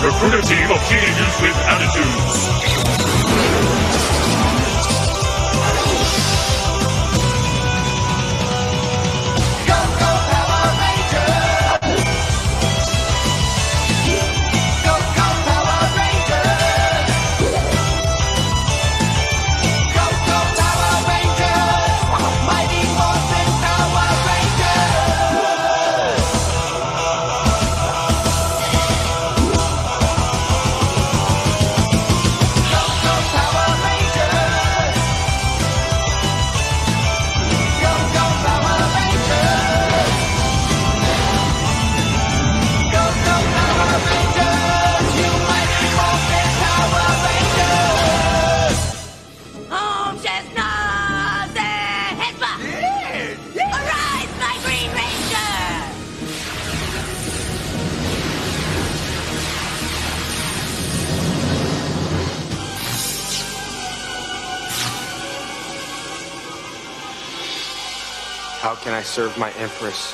Recruit a team of teenagers with attitudes. How can I serve my Empress?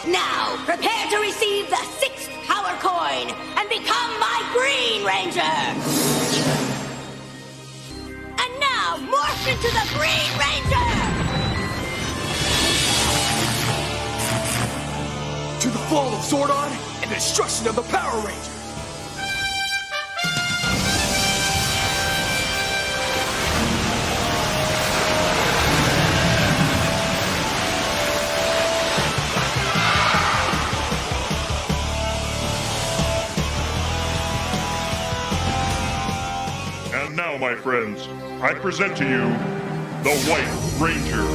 Now, prepare to receive the 6th power coin and become my Green Ranger! And now, morph into the Green Ranger! To the fall of Zordon and the destruction of the Power Rangers! And now, my friends, I present to you the White Ranger.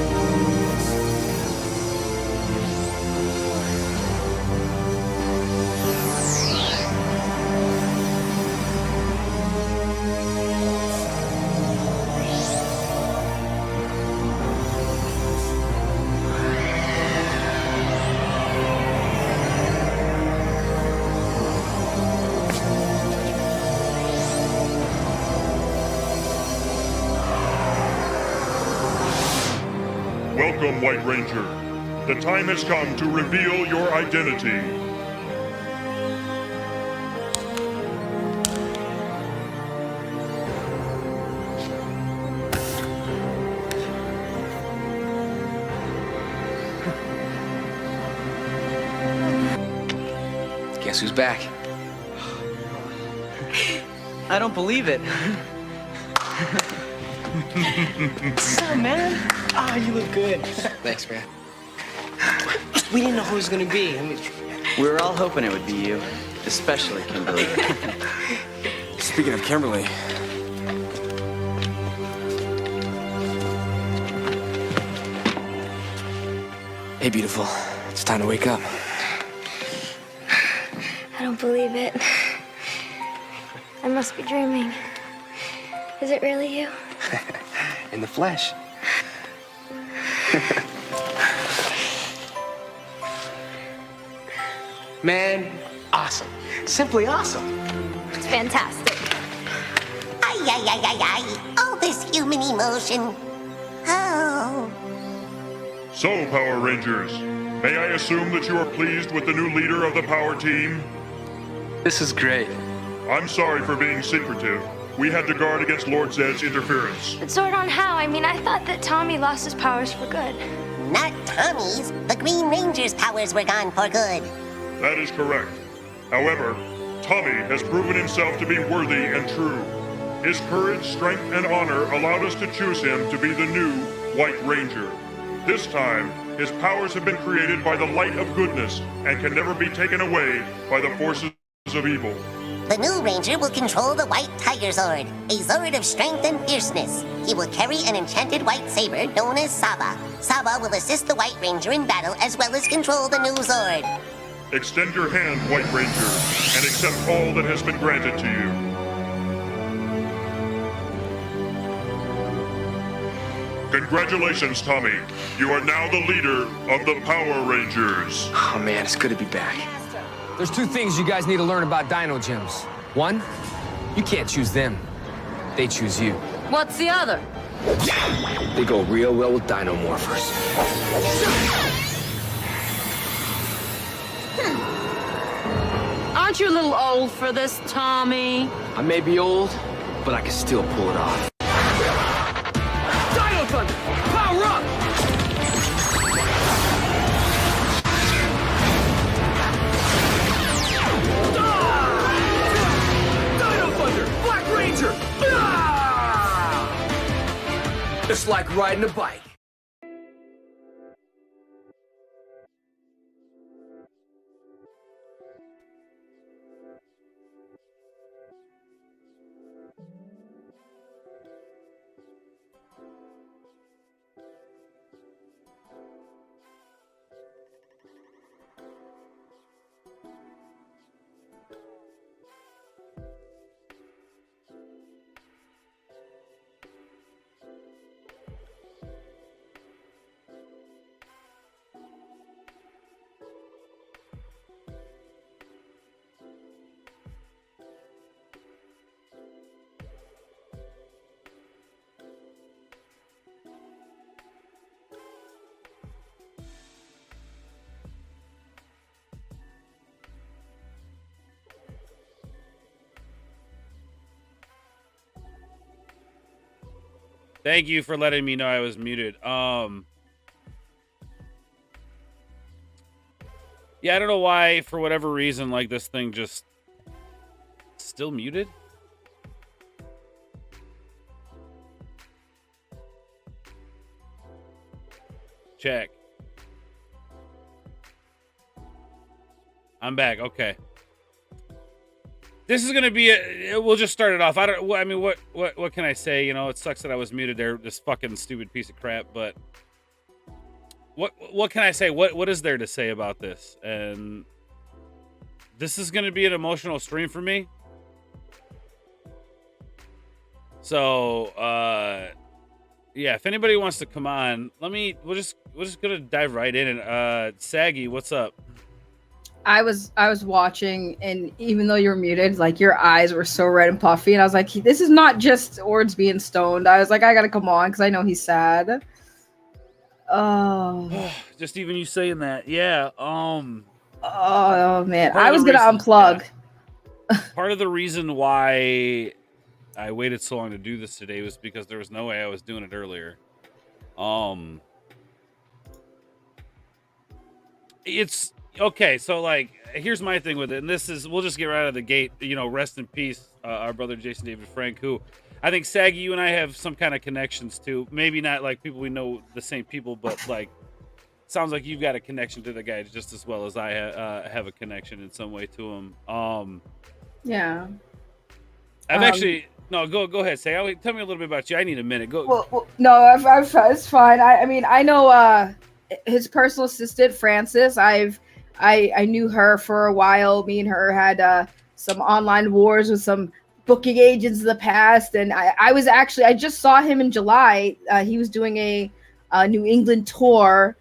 Welcome, White Ranger. The time has come to reveal your identity. Guess who's back? I don't believe it. What's up, man? Ah, you look good. Thanks, man. We didn't know who it was gonna be. I mean, we were all hoping it would be you, especially Kimberly. Speaking of Kimberly, hey, beautiful. It's time to wake up. I don't believe it. I must be dreaming. Is it really you? In the flesh. Man, awesome. Simply awesome. It's fantastic. Ay, ay, ay, ay, ay. All this human emotion. Oh. So, Power Rangers, may I assume that you are pleased with the new leader of the Power Team? This is great. I'm sorry for being secretive. We had to guard against Lord Zedd's interference. But Zordon, how? I mean, I thought that Tommy lost his powers for good. Not Tommy's. The Green Ranger's powers were gone for good. That is correct. However, Tommy has proven himself to be worthy and true. His courage, strength, and honor allowed us to choose him to be the new White Ranger. This time, his powers have been created by the light of goodness and can never be taken away by the forces of evil. The new Ranger will control the White Tiger Zord, a Zord of strength and fierceness. He will carry an enchanted white saber known as Saba. Saba will assist the White Ranger in battle as well as control the new Zord. Extend your hand, White Ranger, and accept all that has been granted to you. Congratulations, Tommy. You are now the leader of the Power Rangers. Oh man, it's good to be back. There's two things you guys need to learn about Dino Gyms. One, you can't choose them. They choose you. What's the other? They go real well with Dino Morphers. Are Aren't you a little old for this, Tommy? I may be old, but I can still pull it off. Dino Thunder! Power up! Dino Thunder! Black Ranger! It's like riding a bike. Thank you for letting me know I was muted. Yeah, I don't know why, for whatever reason, like this thing just still muted. Check. I'm back. Okay. This is gonna be we'll just start it off. I mean, what can I say? You know, it sucks that I was muted there. This fucking stupid piece of crap. But what can I say? What is there to say about this? And this is gonna be an emotional stream for me. So yeah, if anybody wants to come on, we're just gonna dive right in. And Saggy, what's up? I was watching, and even though you were muted, like your eyes were so red and puffy, and I was like, this is not just Ords being stoned. I was like, I gotta come on because I know he's sad. Oh, just even you saying that, yeah. Oh man, I was gonna unplug. Yeah. Part of the reason why I waited so long to do this today was because there was no way I was doing it earlier. It's okay, so like here's my thing with it, and this is, we'll just get right out of the gate. You know, rest in peace, our brother Jason David Frank, who I think Saggy, you and I have some kind of connections to. Maybe not like people we know the same people, but like sounds like you've got a connection to the guy just as well as I have a connection in some way to him. Yeah. I've actually no. Go ahead, Say. Tell me a little bit about you. I need a minute. Go. Well no, it's fine. I mean, I know his personal assistant Francis. I knew her for a while. Me and her had some online wars with some booking agents in the past, and I just saw him in July. He was doing a New England tour,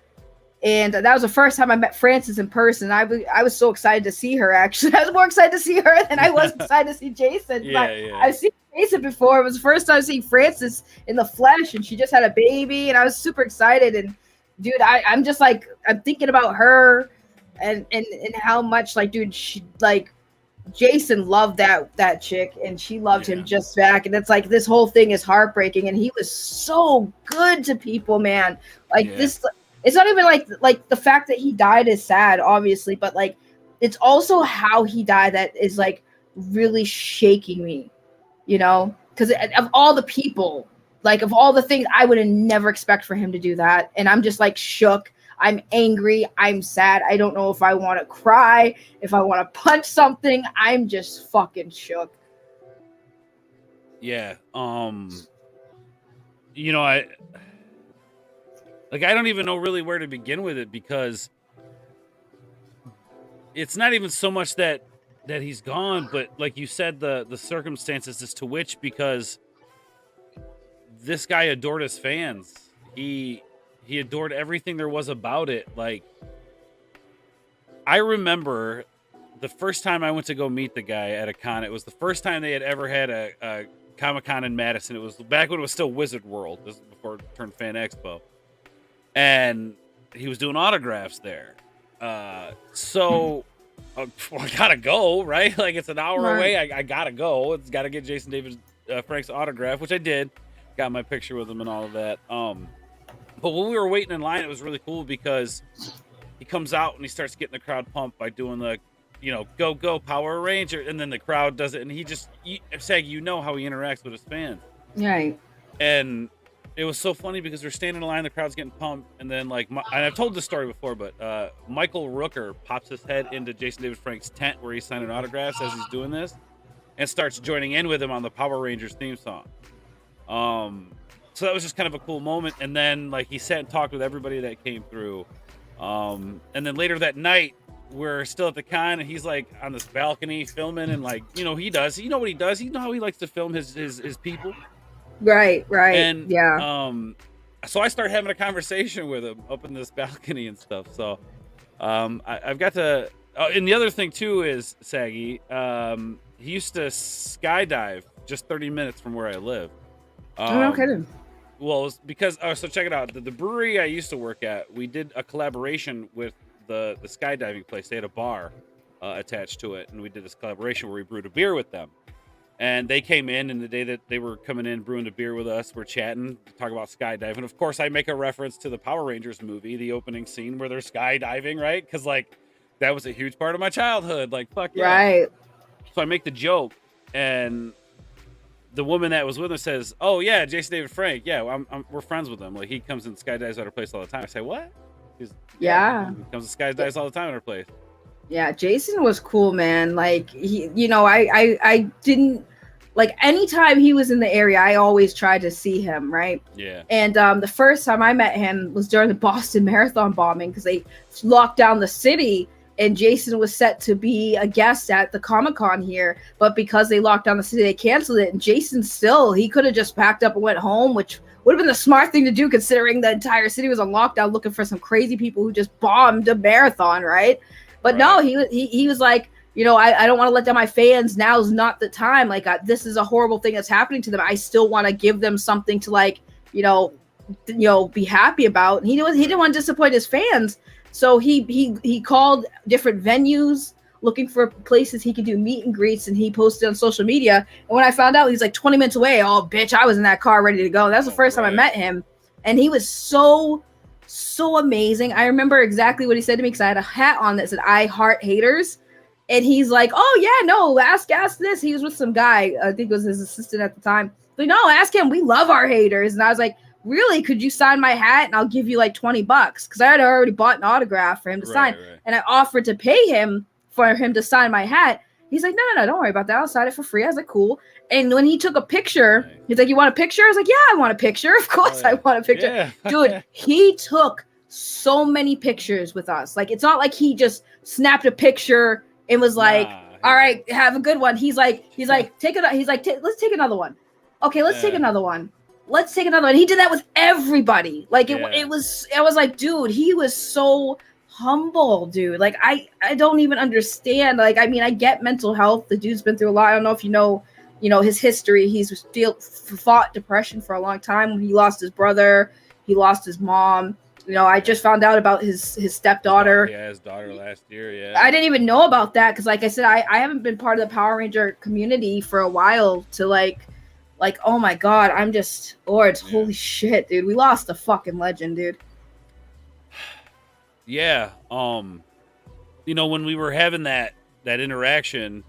and that was the first time I met Francis in person. I was so excited to see her. Actually, I was more excited to see her than I was excited to see Jason. Yeah. I've seen Jason before. It was the first time seeing Francis in the flesh, and she just had a baby, and I was super excited. And dude, I'm just like, I'm thinking about her. And how much, like, dude, she, like, Jason loved that chick, and she loved him just back. And it's like, this whole thing is heartbreaking. And he was so good to people, man. Like this, it's not even like the fact that he died is sad, obviously, but like, it's also how he died that is like really shaking me, you know, because of all the people, like of all the things, I would have never expect for him to do that. And I'm just like shook. I'm angry. I'm sad. I don't know if I want to cry, if I want to punch something. I'm just fucking shook. Yeah. You know, I don't even know really where to begin with it, because it's not even so much that he's gone, but like you said, the circumstances as to which, because this guy adored his fans. He adored everything there was about it. Like, I remember the first time I went to go meet the guy at a con. It was the first time they had ever had a Comic-Con in Madison. It was back when it was still Wizard World. This was before it turned Fan Expo. And he was doing autographs there. So I gotta go, right? Like it's an hour Right. away. I gotta go. It's got to get Jason David Frank's autograph, which I did. Got my picture with him and all of that. But when we were waiting in line, it was really cool because he comes out and he starts getting the crowd pumped by doing the, go go Power Ranger, and then the crowd does it, and Sag, you know how he interacts with his fans, Right. and it was so funny because we're standing in line, the crowd's getting pumped, and then and I've told this story before, but Michael Rooker pops his head into Jason David Frank's tent where he's signing autographs as he's doing this, and starts joining in with him on the Power Rangers theme song. So that was just kind of a cool moment, and then he sat and talked with everybody that came through, and then later that night we're still at the con, and he's on this balcony filming, and he does, what he does, how he likes to film his people. Right. And yeah. So I start having a conversation with him up in this balcony and stuff. So I've got to. And the other thing too is Saggy. He used to skydive just 30 minutes from where I live. No kidding. Well, it's because so check it out. The brewery I used to work at, we did a collaboration with the skydiving place. They had a bar attached to it, and we did this collaboration where we brewed a beer with them. And they came in, and the day that they were coming in, brewing a beer with us, we're chatting, talk about skydiving. Of course, I make a reference to the Power Rangers movie, the opening scene where they're skydiving, right? Because, that was a huge part of my childhood. Fuck yeah. Right. So I make the joke, and the woman that was with us says, "Oh, yeah, Jason David Frank. Yeah, we're friends with him. He comes and skydives at our place all the time." I say, "What?" Yeah. He comes and skydives all the time at our place. Yeah, Jason was cool, man. I didn't anytime he was in the area, I always tried to see him, right? Yeah. And the first time I met him was during the Boston Marathon bombing because they locked down the city, and Jason was set to be a guest at the Comic-Con here, but because they locked down the city, they canceled it. And Jason he could have just packed up and went home, which would have been the smart thing to do considering the entire city was on lockdown looking for some crazy people who just bombed a marathon, right? But no, he was like, I don't want to let down my fans. Now's not the time. This is a horrible thing that's happening to them. I still want to give them something to be happy about. And he didn't want to disappoint his fans. So he called different venues looking for places he could do meet and greets, and he posted on social media. And when I found out he's 20 minutes away, oh bitch, I was in that car ready to go. That was the first time I met him. And he was so amazing. I remember exactly what he said to me because I had a hat on that said "I heart haters," and he's like, "Oh yeah, no, ask this." He was with some guy, I think it was his assistant at the time. Like, no, ask him. We love our haters. And I was like, really? Could you sign my hat and I'll give you $20 because I had already bought an autograph for him to sign, and I offered to pay him for him to sign my hat. He's like, no, don't worry about that. I'll sign it for free. I was like, cool. And when he took a picture, he's like, you want a picture? I was like, yeah, I want a picture. Of course I want a picture. Yeah. Dude, he took so many pictures with us. It's not like he just snapped a picture and was all right, have a good one. He's like, take it. He's like, let's take another one. Okay, let's take another one. Let's take another one. He did that with everybody. I was like, dude, he was so humble, dude. I don't even understand. I get mental health. The dude's been through a lot. I don't know if you know his history. He's fought depression for a long time. He lost his brother. He lost his mom. I just found out about his stepdaughter. Yeah, his daughter last year. Yeah. I didn't even know about that because, like I said, I haven't been part of the Power Ranger community for a while to oh my God, I'm just, holy shit, dude. We lost a fucking legend, dude. Yeah. When we were having that interaction,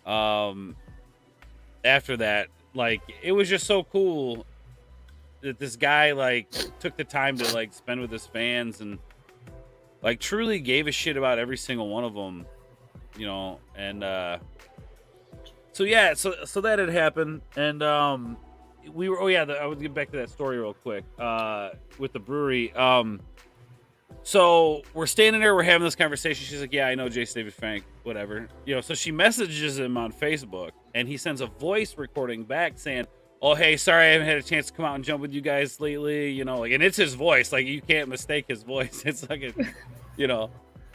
after that, it was just so cool that this guy took the time to spend with his fans and truly gave a shit about every single one of them, and so yeah, so that had happened, and we were I would get back to that story real quick with the brewery. So we're standing there, we're having this conversation. She's like, yeah, I know Jason David Frank, whatever. So she messages him on Facebook, and he sends a voice recording back saying, oh, hey, sorry I haven't had a chance to come out and jump with you guys lately, and it's his voice. You can't mistake his voice. It's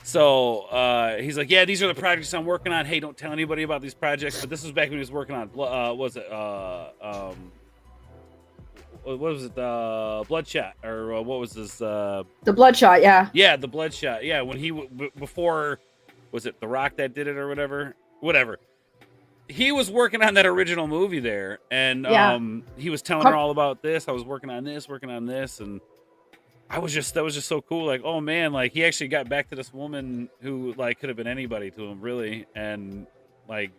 So he's like, yeah, these are the projects I'm working on. Hey, don't tell anybody about these projects. But this was back when he was working on, what was it, Bloodshot, or what was this? The Bloodshot, yeah. Yeah, the Bloodshot. Yeah, when he before was it The Rock that did it or whatever. He was working on that original movie there, and he was telling her all about this. I was working on this, and that was just so cool. Like, oh man, like he actually got back to this woman who like could have been anybody to him, really, and like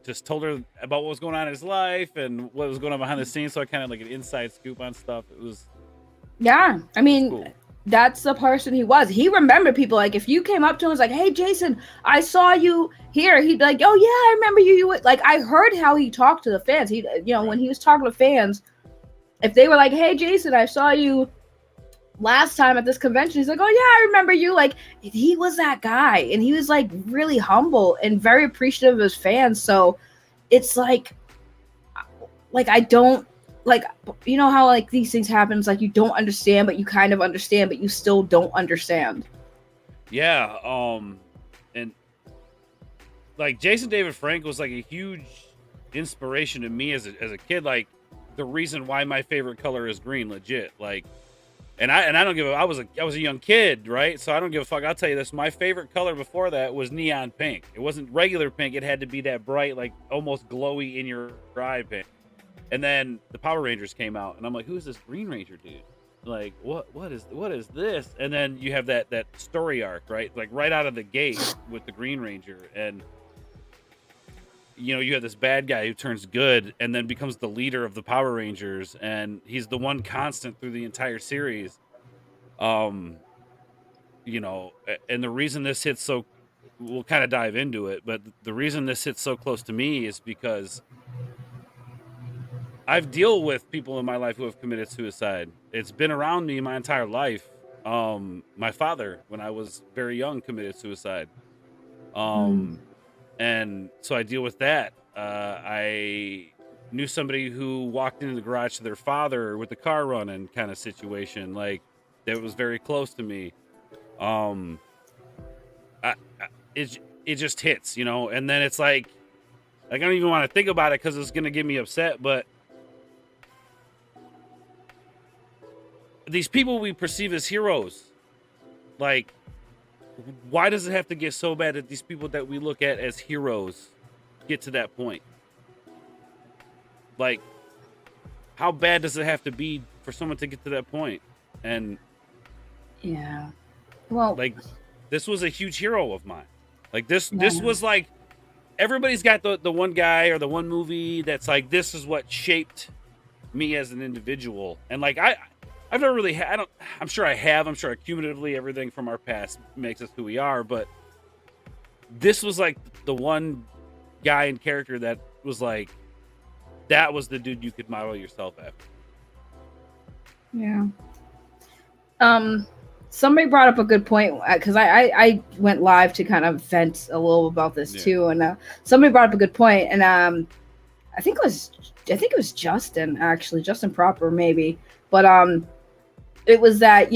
just told her about what was going on in his life and what was going on behind the scenes. So I kind of like an inside scoop on stuff. It was I mean. Cool. That's the person he was. He remembered people. Like if you came up to him and was like, "Hey, Jason, I saw you here," he'd be like, "Oh yeah, I remember you." You like I heard how he talked to the fans. He, when he was talking to fans, if they were like, "Hey, Jason, I saw you last time at this convention," he's like, "Oh yeah, I remember you." Like he was that guy, and he was like really humble and very appreciative of his fans. So it's like I don't. Like, you know how like these things happen, it's like you don't understand, but you kind of understand, but you still don't understand. Yeah, and like Jason David Frank was like a huge inspiration to me as a kid. Like the reason why my favorite color is green, legit. Like, and I don't give a. I was a young kid, right? So I don't give a fuck. I'll tell you this: my favorite color before that was neon pink. It wasn't regular pink. It had to be that bright, like almost glowy in your eye pink. And then the Power Rangers came out, and I'm like, "Who's this Green Ranger dude? Like, what is this?" And then you have that story arc, right? Like right out of the gate with the Green Ranger, and you have this bad guy who turns good, and then becomes the leader of the Power Rangers, and he's the one constant through the entire series. And the reason this hits so, we'll kind of dive into it, but the reason this hits so close to me is because I've dealt with people in my life who have committed suicide. It's been around me my entire life. My father, when I was very young, committed suicide. And so I deal with that. I knew somebody who walked into the garage to their father with the car running kind of situation. Like, that was very close to me. It just hits, and then it's like I don't even want to think about it because it's going to get me upset, but these people we perceive as heroes, like, why does it have to get so bad that these people that we look at as heroes get to that point? Like, how bad does it have to be for someone to get to that point? And yeah, well, like, this was a huge hero of mine. Like this was like, everybody's got the one guy or the one movie that's like, this is what shaped me as an individual. And like, I've never really had, I'm sure I have, I'm sure cumulatively everything from our past makes us who we are, but this was like the one guy and character that was like, that was the dude you could model yourself after. Yeah. Somebody brought up a good point, because I went live to kind of vent a little about this too, and somebody brought up a good point, and I think it was Justin, actually, Justin Proper maybe, but it was that,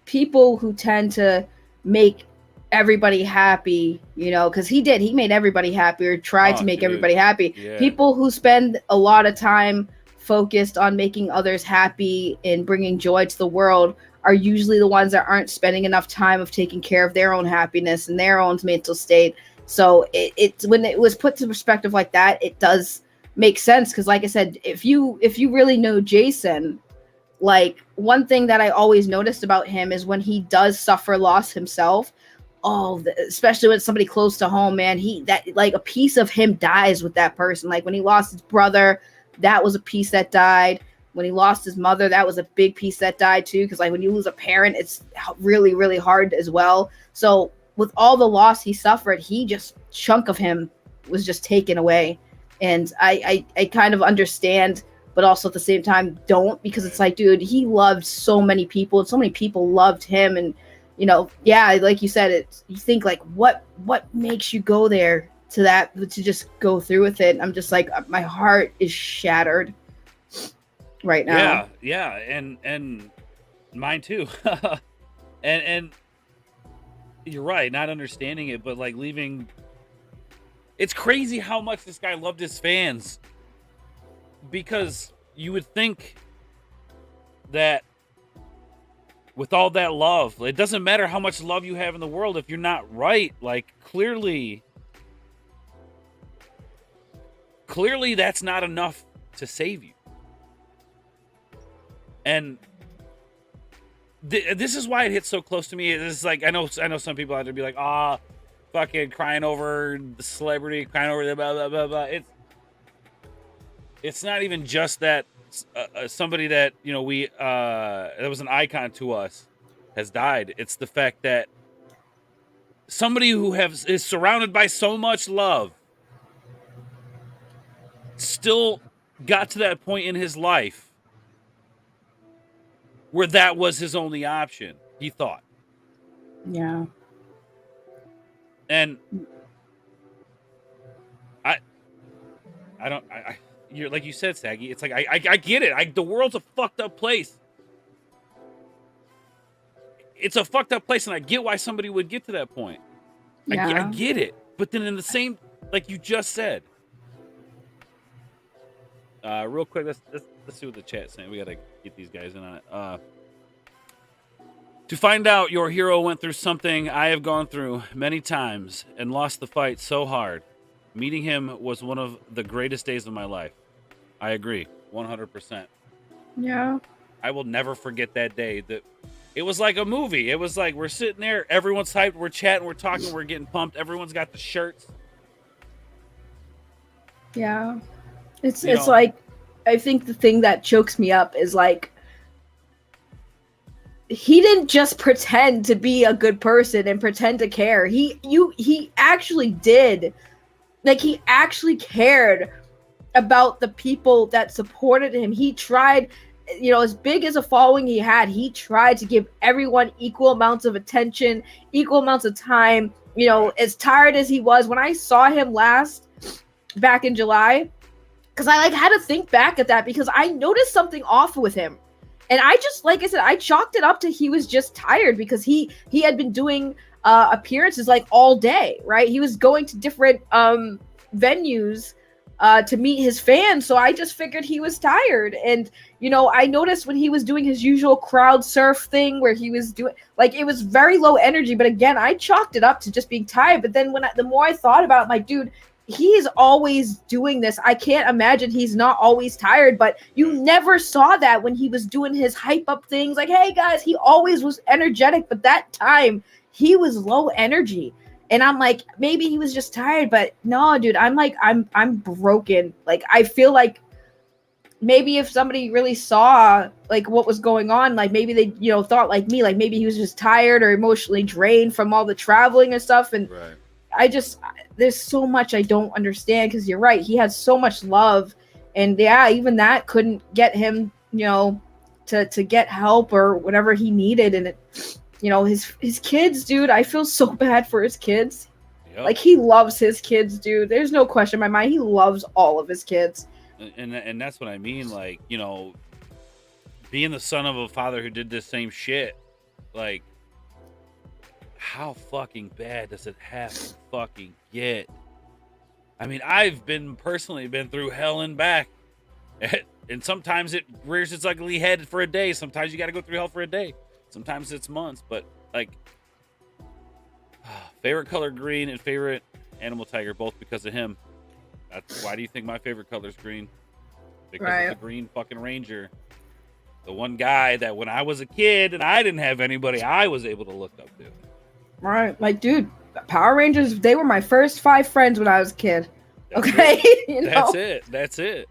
people who tend to make everybody happy, because he made everybody happy, or tried to make everybody happy. Yeah. People who spend a lot of time focused on making others happy and bringing joy to the world are usually the ones that aren't spending enough time of taking care of their own happiness and their own mental state. So it's when it was put to perspective like that, it does make sense. Because like I said, if you really know Jason, like, one thing that I always noticed about him is when he does suffer loss himself, especially when it's somebody close to home, man, like a piece of him dies with that person. Like when he lost his brother, that was a piece that died. When he lost his mother, that was a big piece that died too. Because like when you lose a parent, it's really, really hard as well. So with all the loss he suffered, chunk of him was just taken away. And I kind of understand, but also at the same time don't, because it's like, dude, he loved so many people, and so many people loved him. And like you said, you think like, what makes you go there to just go through with it? I'm just like, my heart is shattered right now. Yeah, and mine too. and you're right, not understanding it, but like leaving. It's crazy how much this guy loved his fans, because you would think that with all that love. It doesn't matter how much love you have in the world if you're not right. Like, clearly that's not enough to save you. And this is why it hits so close to me. It's like, I know some people out there be like, fucking crying over the celebrity, crying over the blah, blah, blah, blah. It's not even just that somebody that, you know, that was an icon to us has died. It's the fact that somebody who is surrounded by so much love still got to that point in his life where that was his only option, he thought. Yeah. And you're like you said, Saggy. It's like I get it. The world's a fucked up place. It's a fucked up place, and I get why somebody would get to that point. Yeah. I get it, but then in the same, like you just said. Real quick, let's see what the chat's saying. We gotta get these guys in on it. To find out your hero went through something I have gone through many times and lost the fight so hard. Meeting him was one of the greatest days of my life. I agree, 100%. Yeah. I will never forget that day. It was like a movie. It was like we're sitting there, everyone's hyped, we're chatting, we're talking, we're getting pumped. Everyone's got the shirts. Yeah. It's like, I think the thing that chokes me up is like, he didn't just pretend to be a good person and pretend to care. He actually did. Like, he actually cared about the people that supported him. He tried, you know, as big as a following he had, he tried to give everyone equal amounts of attention, equal amounts of time. You know, as tired as he was, when I saw him last back in July, because I had to think back at that because I noticed something off with him. And I just, like I said, I chalked it up to he was just tired because he had been doing appearances like all day, right? He was going to different venues to meet his fans. So I just figured he was tired. And, you know, I noticed when he was doing his usual crowd surf thing where he was doing, like, it was very low energy. But again, I chalked it up to just being tired. But then the more I thought about it, my dude, he's always doing this. I can't imagine he's not always tired, but you never saw that when he was doing his hype up things. Like, hey guys, he always was energetic, but that time he was low energy. And I'm like, maybe he was just tired, but no, dude, I'm broken. Like, I feel like maybe if somebody really saw like what was going on, like maybe they, you know, thought like me, like maybe he was just tired or emotionally drained from all the traveling and stuff. And there's so much I don't understand because you're right. He had so much love, and yeah, even that couldn't get him, you know, to get help or whatever he needed. And it, you know, his kids, dude, I feel so bad for his kids. Yep. Like, he loves his kids, dude. There's no question in my mind. He loves all of his kids. And that's what I mean. Like, you know, being the son of a father who did this same shit, like, how fucking bad does it have to fucking get? I mean, I've personally been through hell and back. And sometimes it rears its ugly head for a day. Sometimes you got to go through hell for a day. Sometimes it's months. But, like, favorite color green and favorite animal tiger, both because of him. Why do you think my favorite color is green? Because of the green fucking ranger. The one guy that when I was a kid and I didn't have anybody I was able to look up to. Right, like, dude, Power Rangers, they were my first 5 friends when I was a kid. Okay? You know? That's it.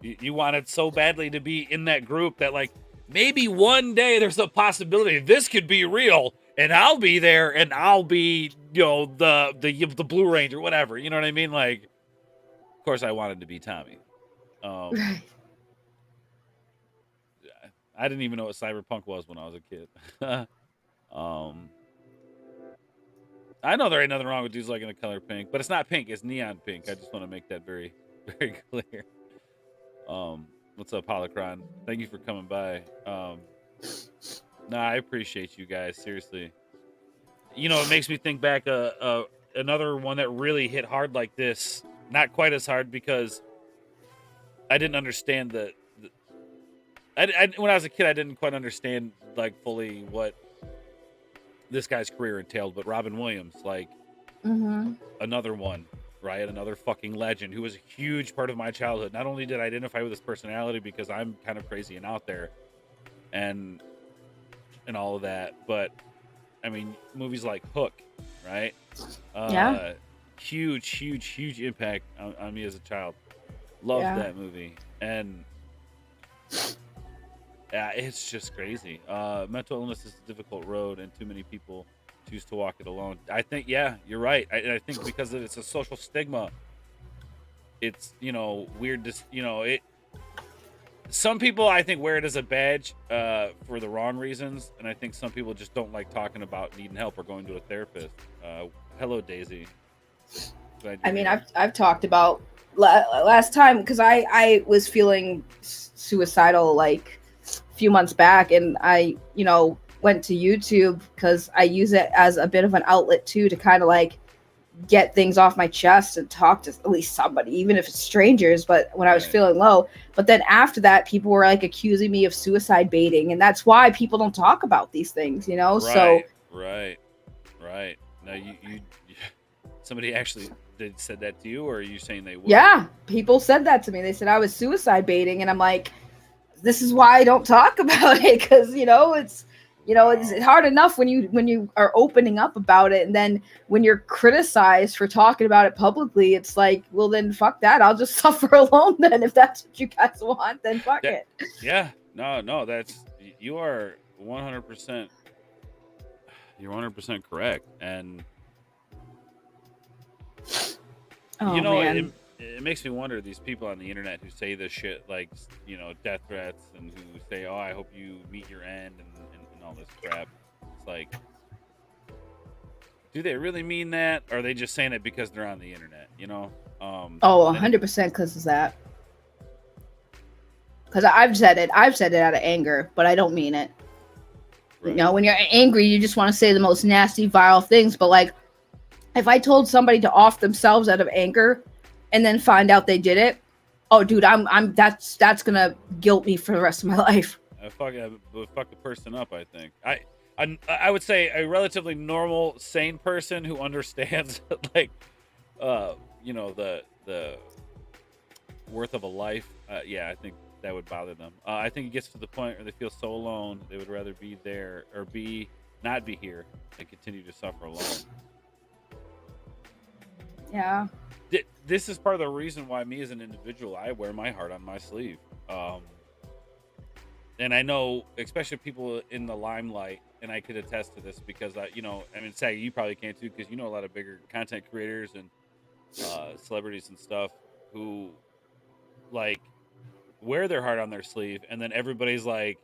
You wanted so badly to be in that group that, like, maybe one day there's a possibility this could be real, and I'll be there, and I'll be, you know, the Blue Ranger, whatever. You know what I mean? Like, of course, I wanted to be Tommy. Right. I didn't even know what cyberpunk was when I was a kid. I know there ain't nothing wrong with dudes liking the color pink, but it's not pink, it's neon pink. I just want to make that very, very clear. What's up, Holocron? Thank you for coming by. I appreciate you guys, seriously. You know, it makes me think back another one that really hit hard like this. Not quite as hard because I didn't understand when I was a kid, I didn't quite understand like fully what this guy's career entailed. But Robin Williams, like another one, right? Another fucking legend who was a huge part of my childhood. Not only did I identify with his personality because I'm kind of crazy and out there, and all of that, but I mean, movies like Hook, right? Huge impact on me as a child. Loved that movie, and yeah, it's just crazy. Mental illness is a difficult road, and too many people choose to walk it alone. I think, you're right. I think because it's a social stigma, it's weird to it. Some people, I think, wear it as a badge for the wrong reasons, and I think some people just don't like talking about needing help or going to a therapist. Hello, Daisy. I mean, I've talked about last time because I was feeling suicidal like a few months back, and I went to YouTube because I use it as a bit of an outlet too, to kind of like get things off my chest and talk to at least somebody, even if it's strangers. But when I was feeling low, but then after that, people were like accusing me of suicide baiting, and that's why people don't talk about these things, So right. Now you somebody actually said that to you, or are you saying they would? Yeah, people said that to me. They said I was suicide baiting, and I'm like, this is why I don't talk about it, because it's hard enough when you are opening up about it, and then when you're criticized for talking about it publicly, it's like, well, then fuck that. I'll just suffer alone then. If that's what you guys want, then fuck it. Yeah, no, you are 100%. You're 100% correct, and man. It makes me wonder, these people on the internet who say this shit, like death threats, and who say, "Oh, I hope you meet your end," and all this crap. It's like, do they really mean that, or are they just saying it because they're on the internet? 100% because of that. Because I've said it out of anger, but I don't mean it. Right. When you're angry, you just want to say the most nasty, vile things. But like, if I told somebody to off themselves out of anger, and then find out they did it, oh, dude, that's gonna guilt me for the rest of my life. Fuck the person up. I think I would say a relatively normal, sane person who understands like the worth of a life. I think that would bother them. I think it gets to the point where they feel so alone they would rather be there or not be here and continue to suffer alone. Yeah. This is part of the reason why me as an individual, I wear my heart on my sleeve. And I know, especially people in the limelight, and I could attest to this because, Sag, you probably can too, because a lot of bigger content creators and celebrities and stuff who, like, wear their heart on their sleeve, and then everybody's like,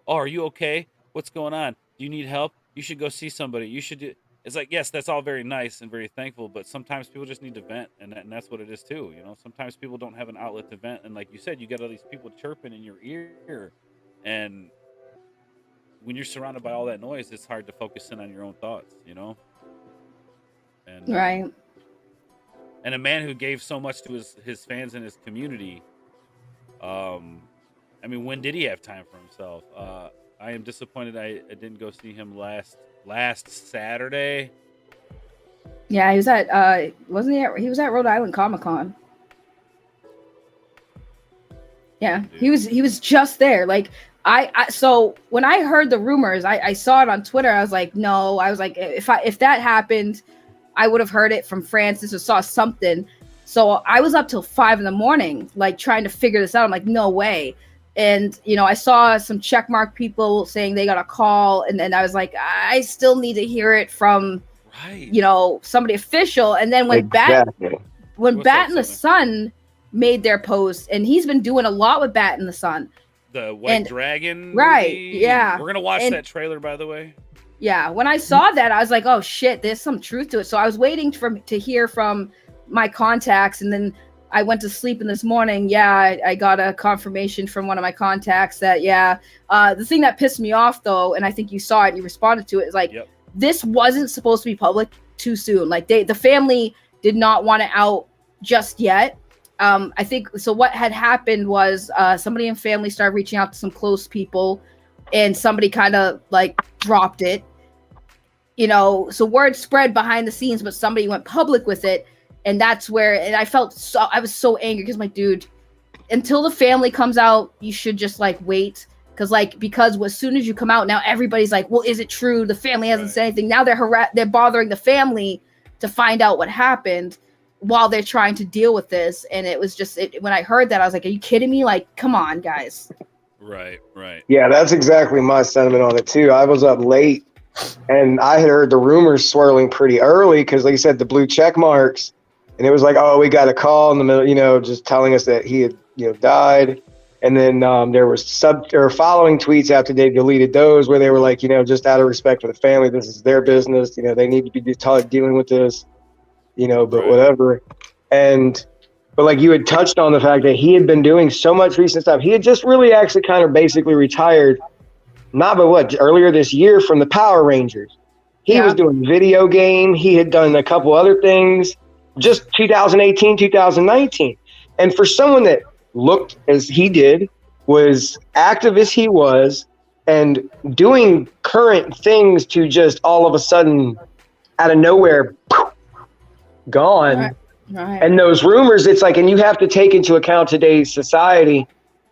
"Oh, are you okay? What's going on? Do you need help? You should go see somebody. You should do..." It's like, yes, that's all very nice and very thankful, but sometimes people just need to vent, and that's what it is too. Sometimes people don't have an outlet to vent, and like you said, you get all these people chirping in your ear, and when you're surrounded by all that noise, it's hard to focus in on your own thoughts, And right. And a man who gave so much to his fans and his community. When did he have time for himself? I am disappointed I didn't go see him last Saturday. Yeah, he was at wasn't he at, he was at Rhode Island Comic-Con. Yeah, he was just there. Like so when I heard the rumors, I saw it on Twitter. I was like, no, if that happened, I would have heard it from Francis or saw something. So I was up till 5 a.m, like trying to figure this out. I'm like, no way. And, I saw some checkmark people saying they got a call. And then I was like, I still need to hear it from, somebody official. And then when Bat and the Sun made their post, and he's been doing a lot with Bat and the Sun. The White Dragon movie. Right, yeah. We're going to watch that trailer, by the way. Yeah, when I saw that, I was like, oh, shit, there's some truth to it. So I was waiting to hear from my contacts, and then I went to sleep, and this morning, I got a confirmation from one of my contacts that, the thing that pissed me off, though, and I think you saw it and you responded to it, is like, this wasn't supposed to be public too soon. Like, the family did not want it out just yet. I think so. What had happened was somebody in family started reaching out to some close people, and somebody kind of like dropped it. You know, so word spread behind the scenes, but somebody went public with it, and that's where. And I was so angry because my dude, until the family comes out, you should just like wait. Because as soon as you come out, now everybody's like, well, is it true? The family hasn't said anything. Now they're bothering the family to find out what happened while they're trying to deal with this. And it was just, when I heard that, I was like, are you kidding me? Like, come on, guys. Right. Yeah, that's exactly my sentiment on it too. I was up late and I had heard the rumors swirling pretty early because, like you said, the blue check marks, and it was like, oh, we got a call in the middle, just telling us that he had, died. And then there was following tweets after they deleted those where they were like, just out of respect for the family, this is their business. They need to be dealing with this, but whatever. But like you had touched on the fact that he had been doing so much recent stuff. He had just really actually kind of basically retired, earlier this year from the Power Rangers. He was doing video game. He had done a couple other things just 2018, 2019. And for someone that looked as he did, was active as he was, and doing current things to just all of a sudden out of nowhere gone. Right. And those rumors, it's like, and you have to take into account today's society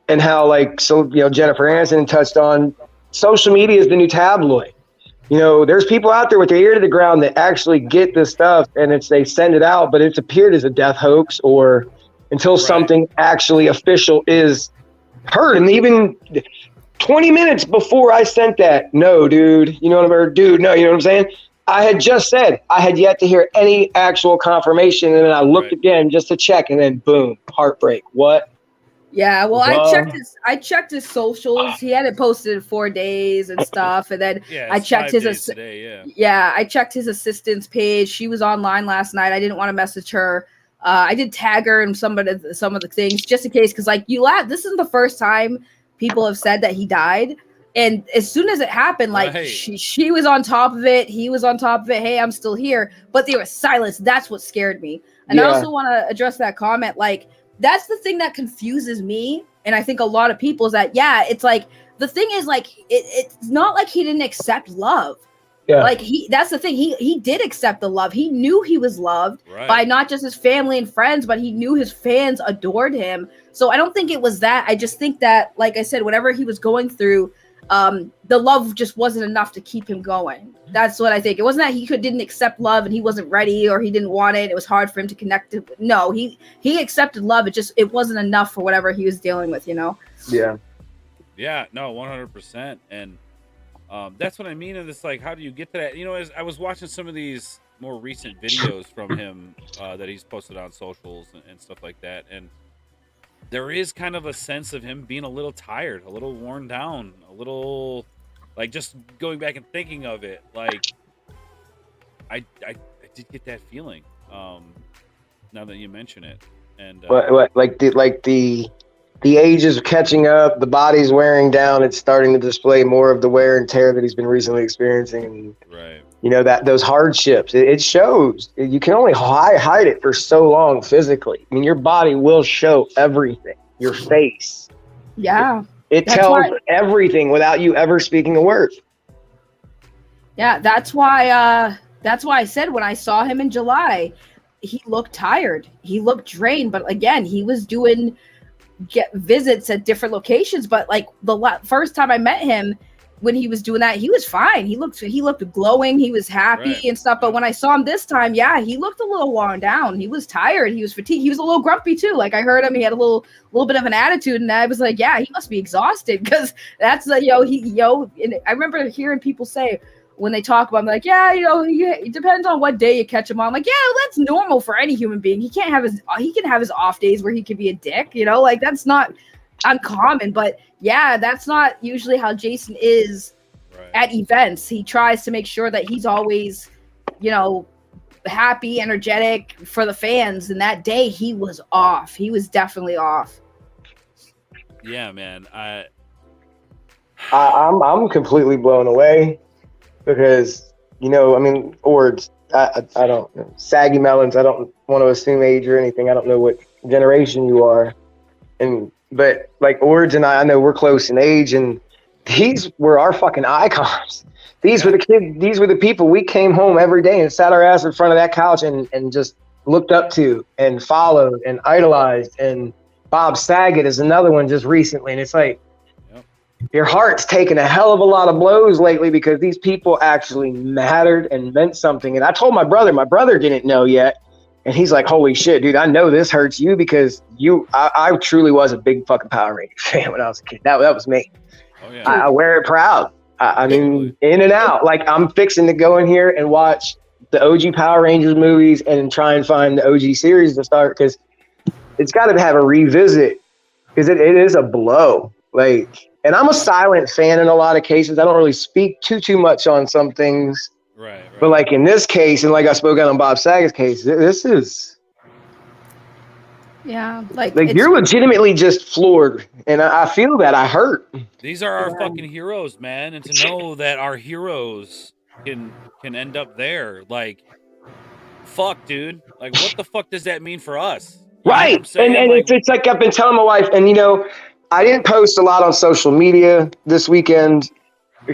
and how Jennifer Aniston touched on, social media is the new tabloid. There's people out there with their ear to the ground that actually get this stuff, and they send it out, but it's appeared as a death hoax or until something actually official is heard. And even 20 minutes before I sent that, no, dude, no, you know what I'm saying? I had just said I had yet to hear any actual confirmation, and then I looked again just to check, and then boom, heartbreak. What? Yeah, well, I checked his socials. He hadn't posted in 4 days and stuff, and then I checked his today, I checked his assistant's page. She was online last night. I didn't want to message her. I did tag her in some of the things just in case, because this isn't the first time people have said that he died. And as soon as it happened, she was on top of it. He was on top of it. Hey, I'm still here. But they were silenced. That's what scared me. And I also want to address that comment. That's the thing that confuses me. And I think a lot of people is that, it's like, the thing is it's not like he didn't accept love. Yeah. That's the thing. He did accept the love. He knew he was loved by not just his family and friends, but he knew his fans adored him. So I don't think it was that. I just think that, like I said, whatever he was going through, the love just wasn't enough to keep him going. That's what I think. It wasn't that he didn't accept love and he wasn't ready or he didn't want it. It was hard for him to connect it. No, he accepted love. It wasn't enough for whatever he was dealing with, Yeah. Yeah, no, 100%. And that's what I mean. And it's like, how do you get to that? As I was watching some of these more recent videos from him that he's posted on socials and stuff like that. And there is kind of a sense of him being a little tired, a little worn down, a little just going back and thinking of it. I did get that feeling now that you mention it. And the age is catching up, the body's wearing down, it's starting to display more of the wear and tear that he's been recently experiencing. And, those hardships, it shows. You can only hide it for so long physically. I mean, your body will show everything, your face. Yeah. It tells everything without you ever speaking a word. Yeah, that's why I said when I saw him in July, he looked tired. He looked drained, but again, he was doing visits at different locations, but the first time I met him when he was doing that, he was fine. He looked glowing. He was happy and stuff. But when I saw him this time, he looked a little worn down. He was tired. He was fatigued. He was a little grumpy too. I heard him. He had a little bit of an attitude, and I was like, he must be exhausted because that's and I remember hearing people say when they talk about him, it depends on what day you catch him on. That's normal for any human being. He can have his off days where he can be a dick. That's not uncommon, but that's not usually how Jason is at events. He tries to make sure that he's always, happy, energetic for the fans. And that day he was off. He was definitely off. Yeah, man. I'm completely blown away because, I don't know, saggy melons. I don't want to assume age or anything. I don't know what generation you are. But like Ords and I know we're close in age, and these were our fucking icons. These were the kids. These were the people we came home every day and sat our ass in front of that couch and just looked up to and followed and idolized. And Bob Saget is another one just recently. And it's like, your heart's taken a hell of a lot of blows lately because these people actually mattered and meant something. And I told my brother didn't know yet. And he's like, holy shit, dude, I know this hurts you because I truly was a big fucking Power Ranger fan when I was a kid. That was me. Oh, yeah. I wear it proud. I mean, in and out. Like, I'm fixing to go in here and watch the OG Power Rangers movies and try and find the OG series to start because it's got to have a revisit because it is a blow. Like, and I'm a silent fan in a lot of cases. I don't really speak too much on some things. Right. But like in this case, and like I spoke out on Bob Saget's case, this is. Yeah, like you're legitimately just floored, and I feel that I hurt. These are our fucking heroes, man, and to know that our heroes can end up there, like, fuck, dude, like, what the fuck does that mean for us? You right, and like, it's like I've been telling my wife, and I didn't post a lot on social media this weekend,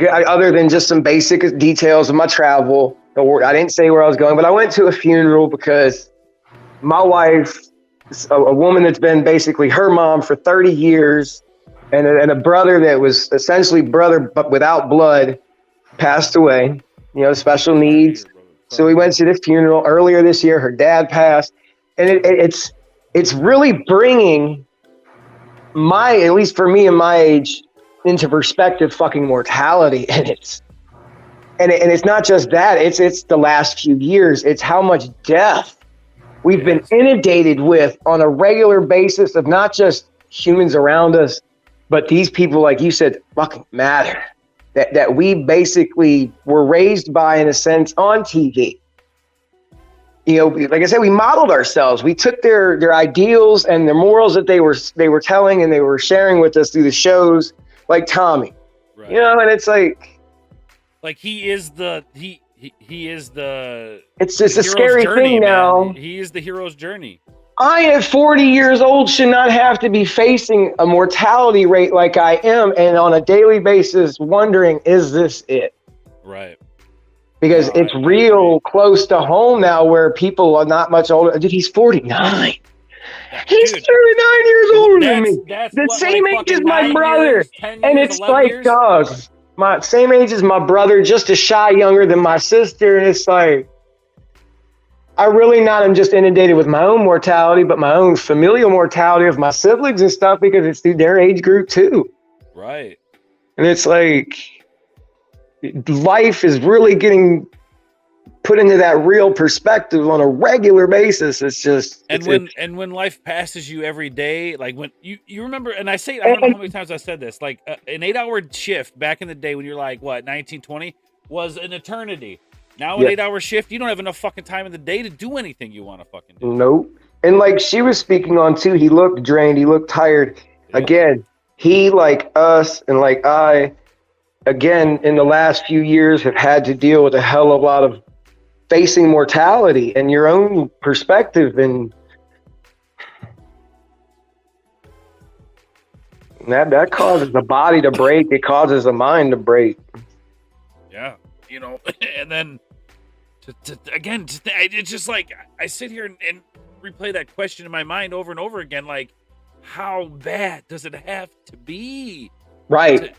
other than just some basic details of my travel. I didn't say where I was going, but I went to a funeral because my wife, a woman that's been basically her mom for 30 years, and a brother that was essentially brother but without blood, passed away, special needs. So we went to the funeral earlier this year. Her dad passed, and it's really bringing at least for me and my age, into perspective fucking mortality. And it's not just that, it's the last few years. It's how much death we've been inundated with on a regular basis of not just humans around us, but these people, like you said, fucking matter. That we basically were raised by, in a sense, on TV. Like I said, we modeled ourselves. We took their ideals and their morals that they were telling and they were sharing with us through the shows, like Tommy. Right. And it's like he is the it's just a scary journey, thing now. Man. He is the hero's journey. I at 40 years old should not have to be facing a mortality rate like I am, and on a daily basis wondering, is this it? Right. Because it's real close to home now where people are not much older. Dude, he's 49. He's 39 years older than me. The same age as my brother. And it's like, dog, my same age as my brother, just a shy younger than my sister. And it's like, I really not am just inundated with my own mortality, but my own familial mortality of my siblings and stuff because it's through their age group too. Right. And it's like, life is really getting put into that real perspective on a regular basis. It's just when life passes you every day, like when you remember, and I don't know how many times I said this, like an 8-hour shift back in the day when you're like 1920 was an eternity. Now an 8-hour shift, you don't have enough fucking time in the day to do anything you want to fucking do. Nope. And like she was speaking on too, he looked drained, he looked tired. Yeah. Again, he, like us and like I, again, in the last few years have had to deal with a hell of a lot of facing mortality and your own perspective, and that causes the body to break. It causes the mind to break. Yeah, and then it's just like I sit here and replay that question in my mind over and over again. Like, how bad does it have to be? Right.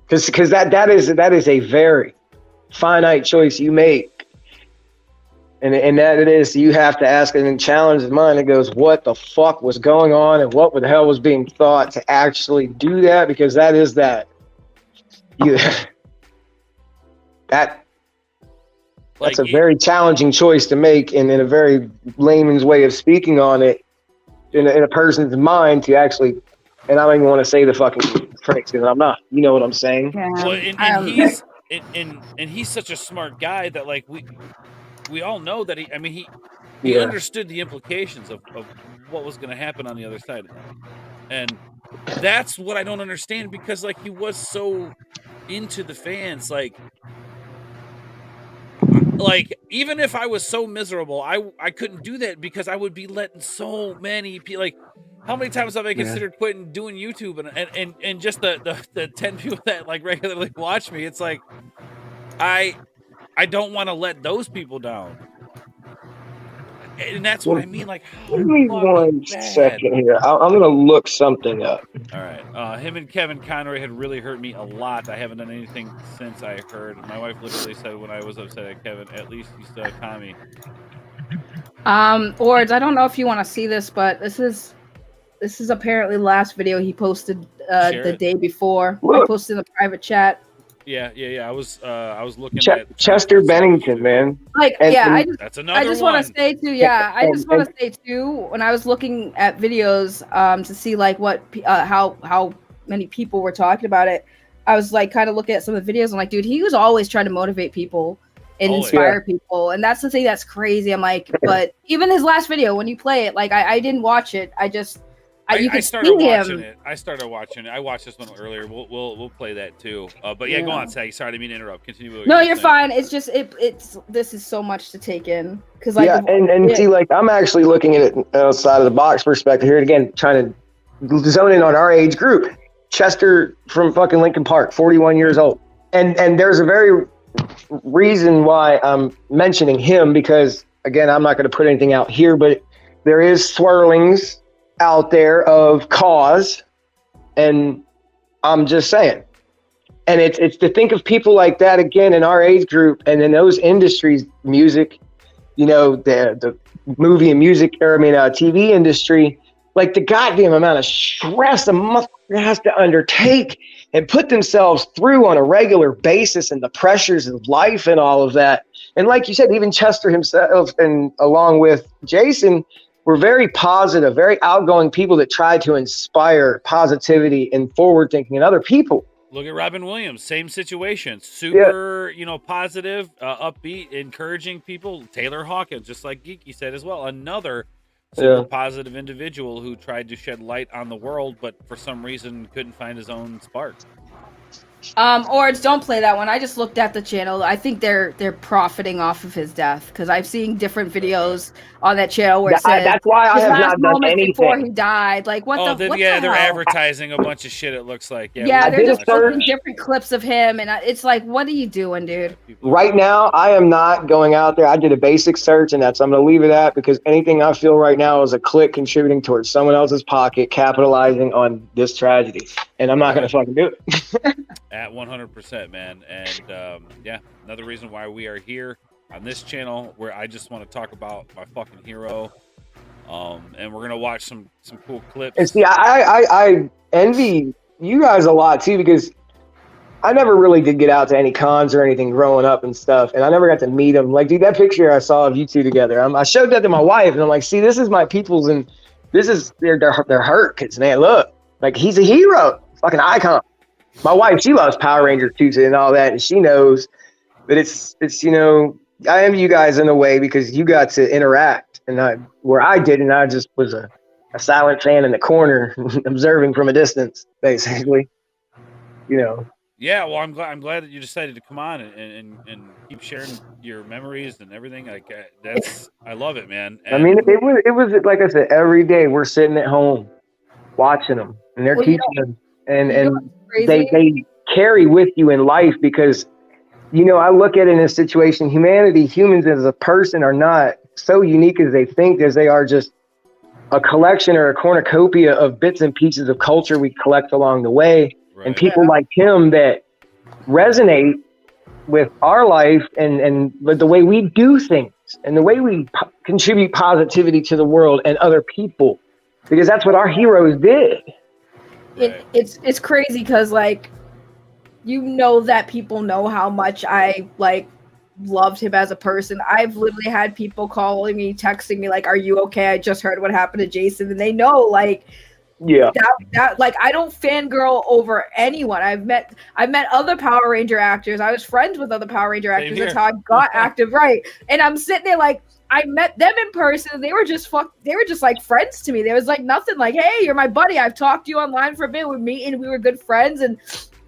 Because that is a very finite choice you make, and that it is you have to ask and challenge the mind. It goes, what the fuck was going on, and what the hell was being thought to actually do that? Because that's a very challenging choice to make, and in a very layman's way of speaking on it, in a person's mind to actually. And I don't even want to say the fucking tricks because I'm not. You know what I'm saying? Yeah. Well, and he's such a smart guy that like we all know that he understood the implications of what was going to happen on the other side of that. And that's what I don't understand, because like he was so into the fans. Like like, even if I was so miserable, I couldn't do that because I would be letting so many people, like, how many times have I considered quitting doing YouTube and just the 10 people that like regularly watch me? It's like, I don't want to let those people down. And that's what I mean. Like, give me 1 second here. I'm gonna look something up. All right. Him and Kevin Conroy had really hurt me a lot. I haven't done anything since I heard. My wife literally said when I was upset at Kevin, at least you still have Tommy. Ords, I don't know if you want to see this, but this is apparently the last video he posted the day before. I posted in the private chat. Yeah. I was looking at Chester Bennington, man. Like, that's another I just one. want to say too. Yeah, I just want to say too. When I was looking at videos, to see like what how many people were talking about it, I was like kind of looking at some of the videos. I'm like, dude, he was always trying to motivate people and inspire people, and that's the thing that's crazy. I'm like, but even his last video, when you play it, like I didn't watch it. I started watching it. I started watching it. I watched this one earlier. We'll play that too. But yeah, go on, Sag. Sorry, I didn't mean to interrupt. Continue. No, you're fine. It's just this is so much to take in because like see, like I'm actually looking at it outside of the box perspective here again, trying to zone in on our age group. Chester from fucking Lincoln Park, 41 years old, and there's a very reason why I'm mentioning him because again, I'm not going to put anything out here, but there is swirlings out there of cause, and I'm just saying, and it's to think of people like that again in our age group and in those industries, music, the movie and music, TV industry, like the goddamn amount of stress a motherfucker has to undertake and put themselves through on a regular basis and the pressures of life and all of that. And like you said, even Chester himself and along with Jason were very positive, very outgoing people that tried to inspire positivity and forward thinking in other people. Look at Robin Williams, same situation. Super, positive, upbeat, encouraging people. Taylor Hawkins, just like Geeky said as well, another super positive individual who tried to shed light on the world, but for some reason couldn't find his own spark. Ords, don't play that one. I just looked at the channel. I think they're profiting off of his death because I've seen different videos on that channel where it says that's why I have not done anything before he died. Like what the they're hell? advertising a bunch of shit. It looks like they're just posting different clips of him, and it's like, what are you doing, dude? Right now, I am not going out there. I did a basic search, and I'm going to leave it at because anything I feel right now is a click contributing towards someone else's pocket, capitalizing on this tragedy, and I'm not going to fucking do it. At 100%, man. And another reason why we are here on this channel where I just want to talk about my fucking hero. And we're gonna watch some cool clips. And see, I envy you guys a lot too because I never really did get out to any cons or anything growing up and stuff, and I never got to meet them. Like, dude, that picture I saw of you two together, I showed that to my wife, and I'm like, see, this is my people's, and this is they're hurt because man, look, like he's a hero, fucking icon. My wife, she loves Power Rangers too, and all that, and she knows. But it's I envy you guys in a way because you got to interact, and where I didn't, I just was a silent fan in the corner, observing from a distance, basically. Yeah, well, I'm glad that you decided to come on and keep sharing your memories and everything. Like I love it, man. And I mean, it was like I said, every day we're sitting at home watching them, and they're teaching them, and they carry with you in life because, I look at it in a situation, humans as a person are not so unique as they think, as they are just a collection or a cornucopia of bits and pieces of culture we collect along the way. Right. And people like him that resonate with our life and the way we do things and the way we contribute positivity to the world and other people, because that's what our heroes did. It's crazy because that people know how much I loved him as a person. I've literally had people calling me, texting me like, "Are you okay? I just heard what happened to Jason," and they know that I don't fangirl over anyone. I've met other Power Ranger actors. I was friends with other Power Ranger actors. That's how I got active, right? And I'm sitting there I met them in person. They were just like friends to me. There was nothing like, "Hey, you're my buddy. I've talked to you online for a bit. We're meeting. We were good friends." And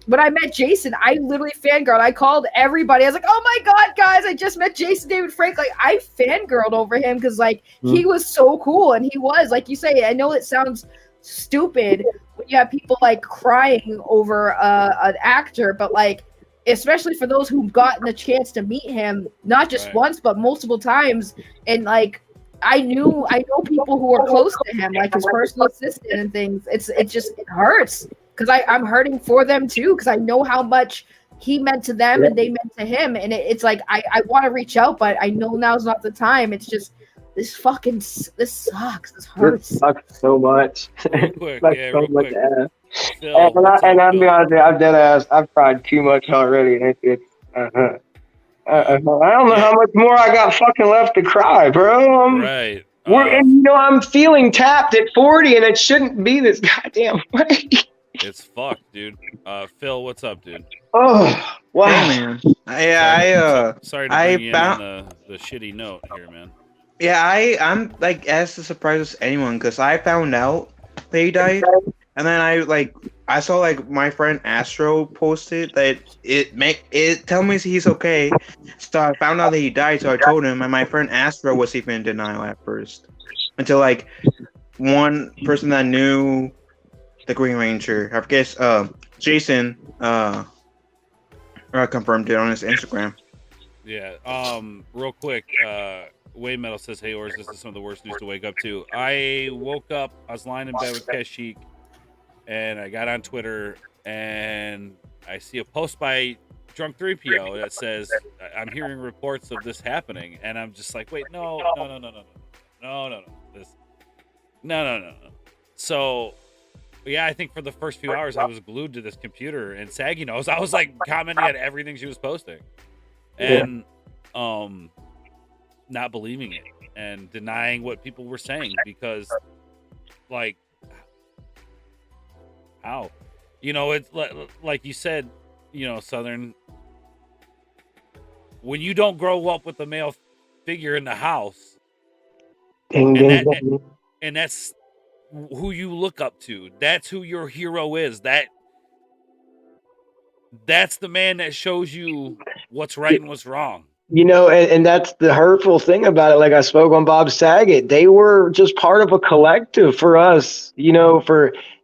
when I met Jason, I literally fangirled. I called everybody. I was like, "Oh my god, guys! I just met Jason David Frank." Like I fangirled over him because like he was so cool, and he was like you say. I know it sounds stupid when you have people like crying over an actor, but like especially for those who've gotten a chance to meet him, not just once but multiple times, and like I know people who are close to him, like his personal assistant and things. It hurts because I'm hurting for them too, because I know how much he meant to them and they meant to him, and it's like I want to reach out, but I know now's not the time. It's just this sucks. This hurts. This sucks so much. Real quick, so much ass. Phil, And I'm be honest, I'm dead ass. I've cried too much already, and it's I don't know how much more I got fucking left to cry, bro. Right. And I'm feeling tapped at 40, and it shouldn't be this goddamn way. It's fucked, dude. Phil, what's up, dude? Oh, wow, man. Sorry to bring you in on the shitty note here, man. Yeah, I'm like as surprised as anyone because I found out that he died, and then I saw like my friend Astro posted that it tell me he's okay. So I found out that he died, so I told him, and my friend Astro was even in denial at first, until like one person that knew the Green Ranger, I guess Jason, confirmed it on his Instagram. Yeah. Real quick, Wade Metal says, "Hey, Ors, this is some of the worst news to wake up to. I woke up, I was lying in bed with Kashyyyk, and I got on Twitter, and I see a post by Drunk 3PO that says, I'm hearing reports of this happening, and I'm just like, wait, no. So, yeah, I think for the first few hours, I was glued to this computer, and Saggy knows, I was like commenting on everything she was posting, and not believing it, and denying what people were saying, because, like, how? You know, it's like you said, you know, Southern, when you don't grow up with a male figure in the house, and that's who you look up to, that's who your hero is, that's the man that shows you what's right and what's wrong. You know, and that's the hurtful thing about it. Like I spoke on Bob Saget, they were just part of a collective for us, you know,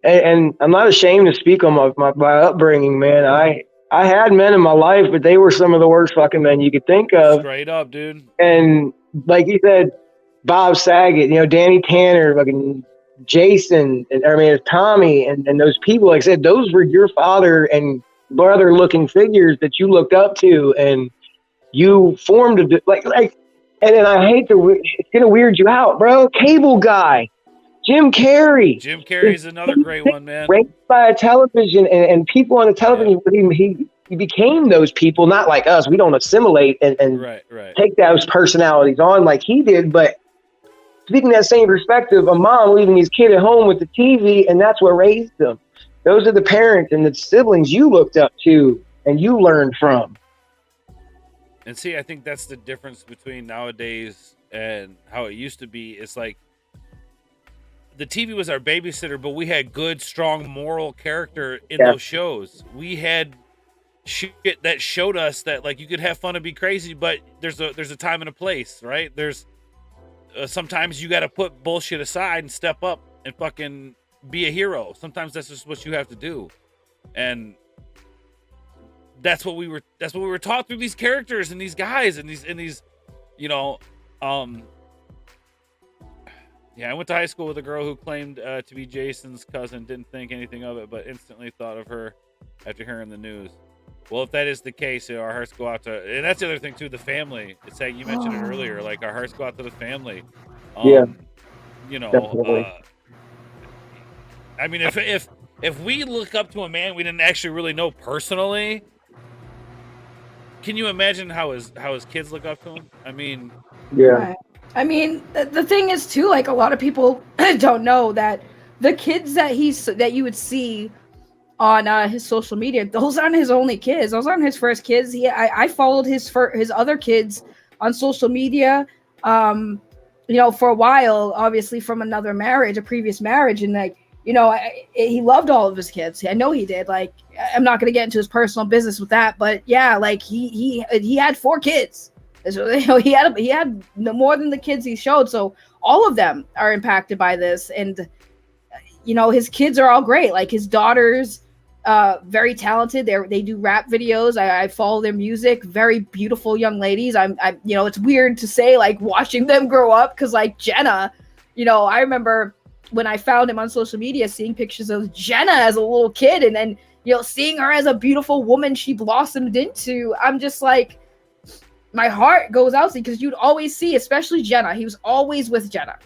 and I'm not ashamed to speak on my upbringing, man. I had men in my life, but they were some of the worst fucking men you could think of. Straight up, dude. And like you said, Bob Saget, you know, Danny Tanner, fucking Jason, Tommy, and those people, like I said, those were your father and brother looking figures that you looked up to, and you formed a and then I hate it's gonna weird you out, bro. Cable Guy, Jim Carrey. Jim Carrey's another great one, man. Raised by a television and people on the television, he became those people, not like us. We don't assimilate and take those personalities on like he did. But speaking that same perspective, a mom leaving his kid at home with the TV, and that's what raised them. Those are the parents and the siblings you looked up to and you learned from. And see, I think that's the difference between nowadays and how it used to be. It's like the TV was our babysitter, but we had good, strong, moral character in those shows. We had shit that showed us that like you could have fun and be crazy, but there's a time and a place, right? There's sometimes you got to put bullshit aside and step up and fucking be a hero. Sometimes that's just what you have to do, and that's what we were taught through these characters and these guys and these you know. Yeah, I went to high school with a girl who claimed to be Jason's cousin. Didn't think anything of it, but instantly thought of her after hearing the news. Well, if that is the case, our hearts go out to, and that's the other thing too, the family. It's like you mentioned it earlier, like our hearts go out to the family. You know, I mean, if we look up to a man we didn't actually really know personally, can you imagine how his kids look up to him? I mean, yeah. Right. I mean, the thing is too, like a lot of people don't know that the kids that you would see on his social media, those aren't his only kids. Those aren't his first kids. I followed his other kids on social media, you know, for a while, obviously from another marriage, a previous marriage, and like you know, he loved all of his kids. I know he did. Like, I'm not going to get into his personal business with that, but yeah, like he had 4 kids. So, you know, he had more than the kids he showed. So all of them are impacted by this, and you know, his kids are all great. Like his daughters, very talented. They do rap videos. I follow their music. Very beautiful young ladies. I'm you know, it's weird to say like watching them grow up, because like Jenna, you know, I remember when I found him on social media, seeing pictures of Jenna as a little kid, and then, you know, seeing her as a beautiful woman she blossomed into. I'm just like, my heart goes out to you, because you'd always see, especially Jenna. He was always with Jenna,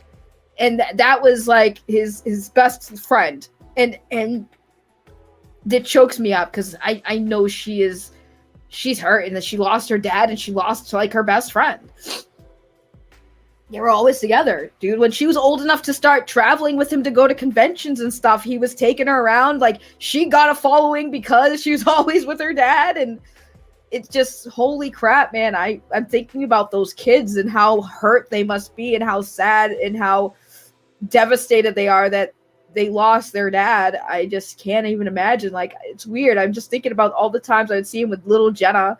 and that was like his best friend, and that chokes me up, because I know she's hurt, and that she lost her dad, and she lost like her best friend. They were always together, dude. When she was old enough to start traveling with him to go to conventions and stuff, he was taking her around. Like, she got a following because she was always with her dad. And it's just, holy crap, man. I'm thinking about those kids and how hurt they must be, and how sad and how devastated they are that they lost their dad. I just can't even imagine. Like, it's weird. I'm just thinking about all the times I'd see him with little Jenna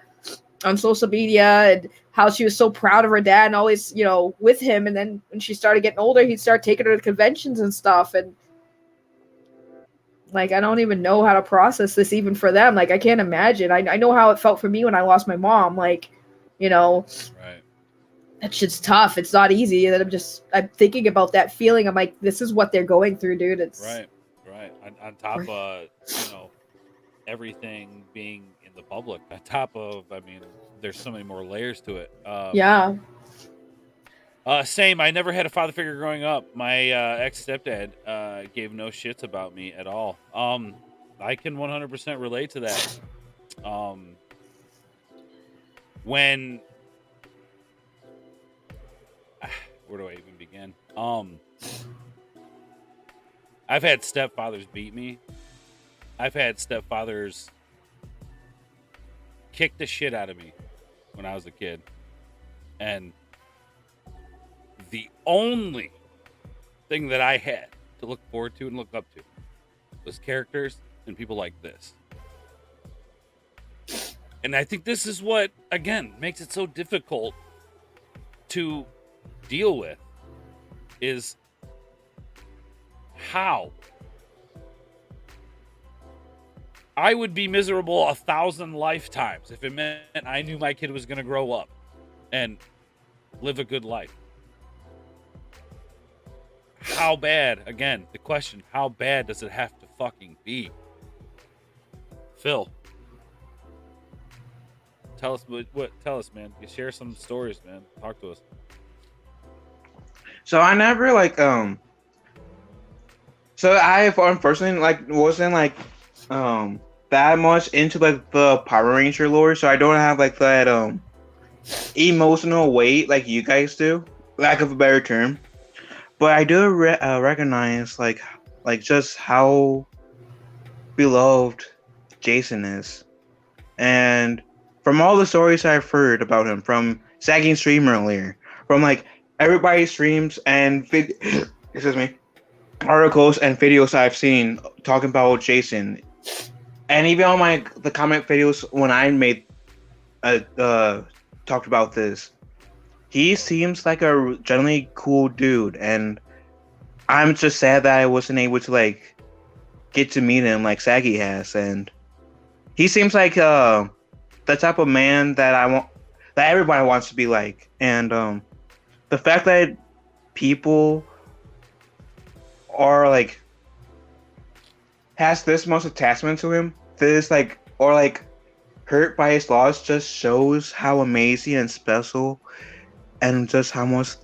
on social media, and how she was so proud of her dad and always, you know, with him. And then when she started getting older, he'd start taking her to conventions and stuff. And like, I don't even know how to process this even for them. Like, I can't imagine. I know how it felt for me when I lost my mom. Like, you know, right. That shit's tough. It's not easy. And I'm thinking about that feeling. I'm like, this is what they're going through, dude. It's right. On top of, you know, everything being in the public, on top of, I mean, there's so many more layers to it. Yeah. Same. I never had a father figure growing up. My ex-stepdad gave no shits about me at all. I can 100% relate to that. When... Where do I even begin? I've had stepfathers beat me. I've had stepfathers kick the shit out of me when I was a kid. And the only thing that I had to look forward to and look up to was characters and people like this. And I think this is what, again, makes it so difficult to deal with, is how I would be miserable 1,000 lifetimes if it meant I knew my kid was going to grow up and live a good life. How bad, again, the question, how bad does it have to fucking be? Phil, tell us tell us, man. You share some stories, man. Talk to us. So I never like so I unfortunately like wasn't like that much into like the Power Ranger lore, so I don't have like that emotional weight like you guys do, lack of a better term. But I do recognize like just how beloved Jason is, and from all the stories I've heard about him, from Sagging Stream earlier, from like everybody's streams and excuse me, articles and videos I've seen talking about Jason, and even on the comment videos when I made talked about this, he seems like a generally cool dude, and I'm just sad that I wasn't able to like get to meet him like Saggy has, and he seems like the type of man that that everybody wants to be like, and the fact that people are like has this much attachment to him, this like or like hurt by his loss, just shows how amazing and special and just how much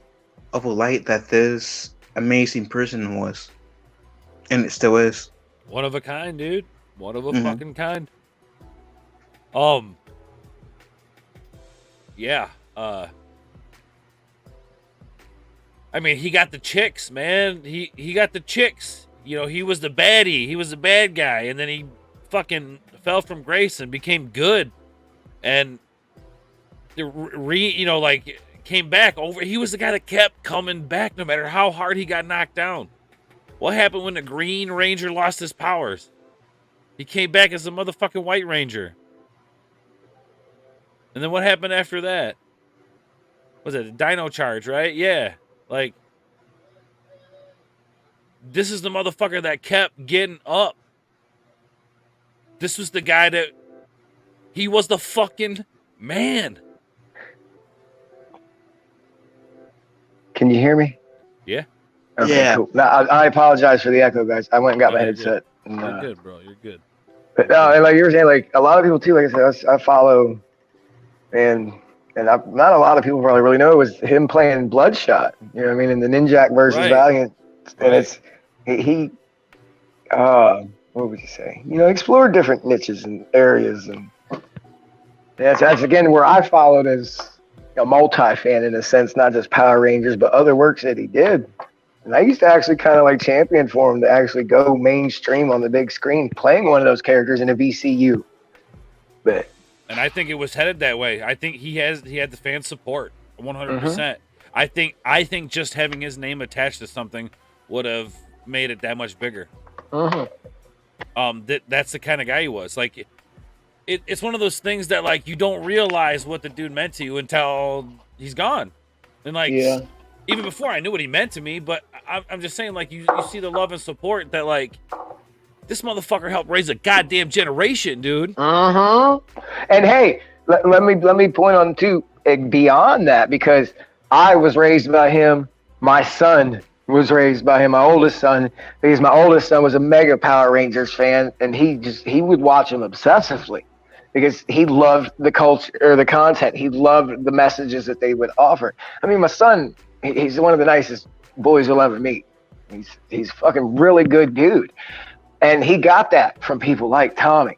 of a light that this amazing person was, and it still is. One of a kind, dude. One of a fucking kind. Yeah. I mean, he got the chicks, man. He got the chicks. You know, he was the baddie. He was the bad guy, and then he fucking fell from grace and became good, and like came back over. He was the guy that kept coming back no matter how hard he got knocked down. What happened when the Green Ranger lost his powers? He came back as a motherfucking White Ranger. And then what happened after that? Was it a Dino Charge, right? Yeah. Like, this is the motherfucker that kept getting up. This was the guy that... He was the fucking man. Can you hear me? Yeah. Okay, Yeah. cool. Now, I apologize for the echo, guys. I went and got my headset. And, You're good, bro. You're good. But no, and like you were saying, like a lot of people too. Like I said, I follow, and not a lot of people probably really know it was him playing Bloodshot. You know what I mean? In the Ninjak versus Right. Valiant, and it's he. What would you say? You know, explored different niches and areas, and that's again where I followed as a multi-fan in a sense, not just Power Rangers, but other works that he did. And I used to actually kind of like champion for him to actually go mainstream on the big screen, playing one of those characters in a VCU. But And I think it was headed that way. I think he had the fan support, 100%. I think just having his name attached to something would have made it that much bigger. That's the kind of guy he was. Like, it's one of those things that like you don't realize what the dude meant to you until he's gone. And like, even before I knew what he meant to me, but I'm just saying, like, you see the love and support that like this motherfucker helped raise a goddamn generation, dude. And hey, let me point on too, beyond that, because I was raised by him. My son was raised by him, my oldest son, because my oldest son was a mega Power Rangers fan, and he would watch them obsessively because he loved the culture or the content. He loved the messages that they would offer. I mean, my son, he's one of the nicest boys you'll ever meet. He's fucking really good dude. And he got that from people like Tommy.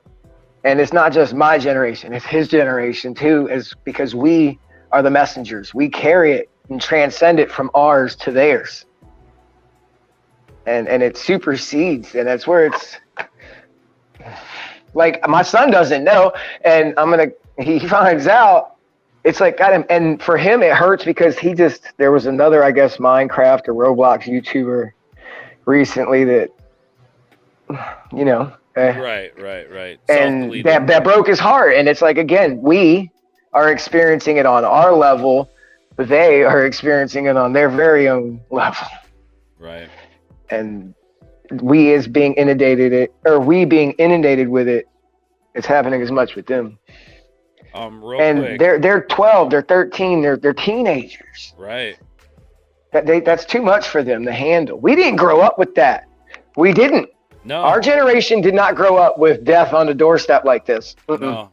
And it's not just my generation, it's his generation too, is because we are the messengers. We carry it and transcend it from ours to theirs. And it supersedes, and that's where it's like my son doesn't know, and he finds out. It's like got him, and for him it hurts because there was another, I guess, Minecraft or Roblox YouTuber recently that, you know, Right. and that broke his heart. And it's like, again, we are experiencing it on our level, but they are experiencing it on their very own level. Right. And we being inundated with it, it's happening as much with them. Quick. They're 12, they're 13, they're teenagers. Right. That's too much for them to handle. We didn't grow up with that. We didn't. No. Our generation did not grow up with death on the doorstep like this. No.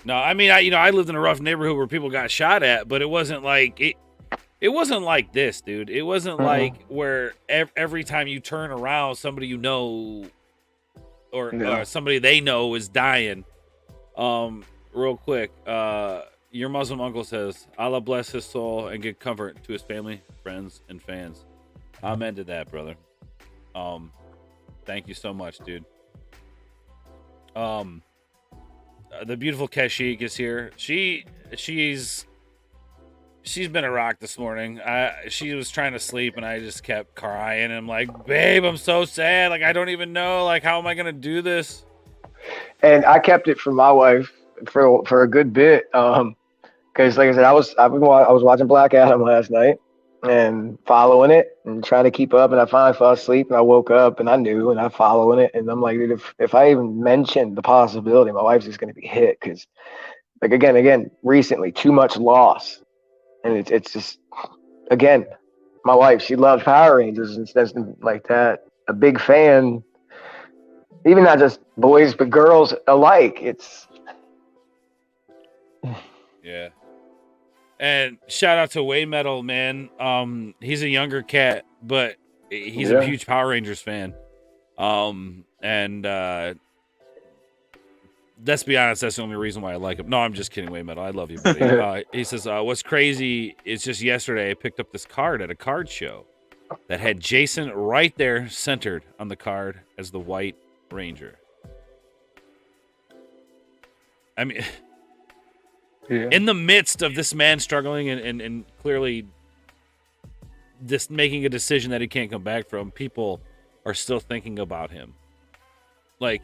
I mean, I lived in a rough neighborhood where people got shot at, but it wasn't like it. It wasn't like this, dude. It wasn't like where every time you turn around, somebody you know or somebody they know is dying. Real quick, your Muslim uncle says, Allah bless his soul and give comfort to his family, friends, and fans. Amen to that, brother. Thank you so much, dude. The beautiful Kashyyyk is here. She's been a rock this morning. She was trying to sleep, and I just kept crying. And I'm like, babe, I'm so sad. Like, I don't even know. Like, how am I gonna do this? And I kept it from my wife for a good bit, because, like I said, I was watching Black Adam last night and following it and trying to keep up. And I finally fell asleep, and I woke up, and I knew, and I'm following it. And I'm like, dude, if I even mention the possibility, my wife's just gonna be hit, because, like, again, recently, too much loss. And it's just, again, my wife, she loved Power Rangers and stuff like that. A big fan, even not just boys, but girls alike. It's... Yeah. And shout out to Waymetal, man. He's a younger cat, but he's a huge Power Rangers fan. Let's be honest, that's the only reason why I like him. No, I'm just kidding, Waymetal. I love you, buddy. He says, what's crazy is just yesterday I picked up this card at a card show that had Jason right there centered on the card as the White Ranger. I mean, in the midst of this man struggling and clearly this making a decision that he can't come back from, people are still thinking about him. Like,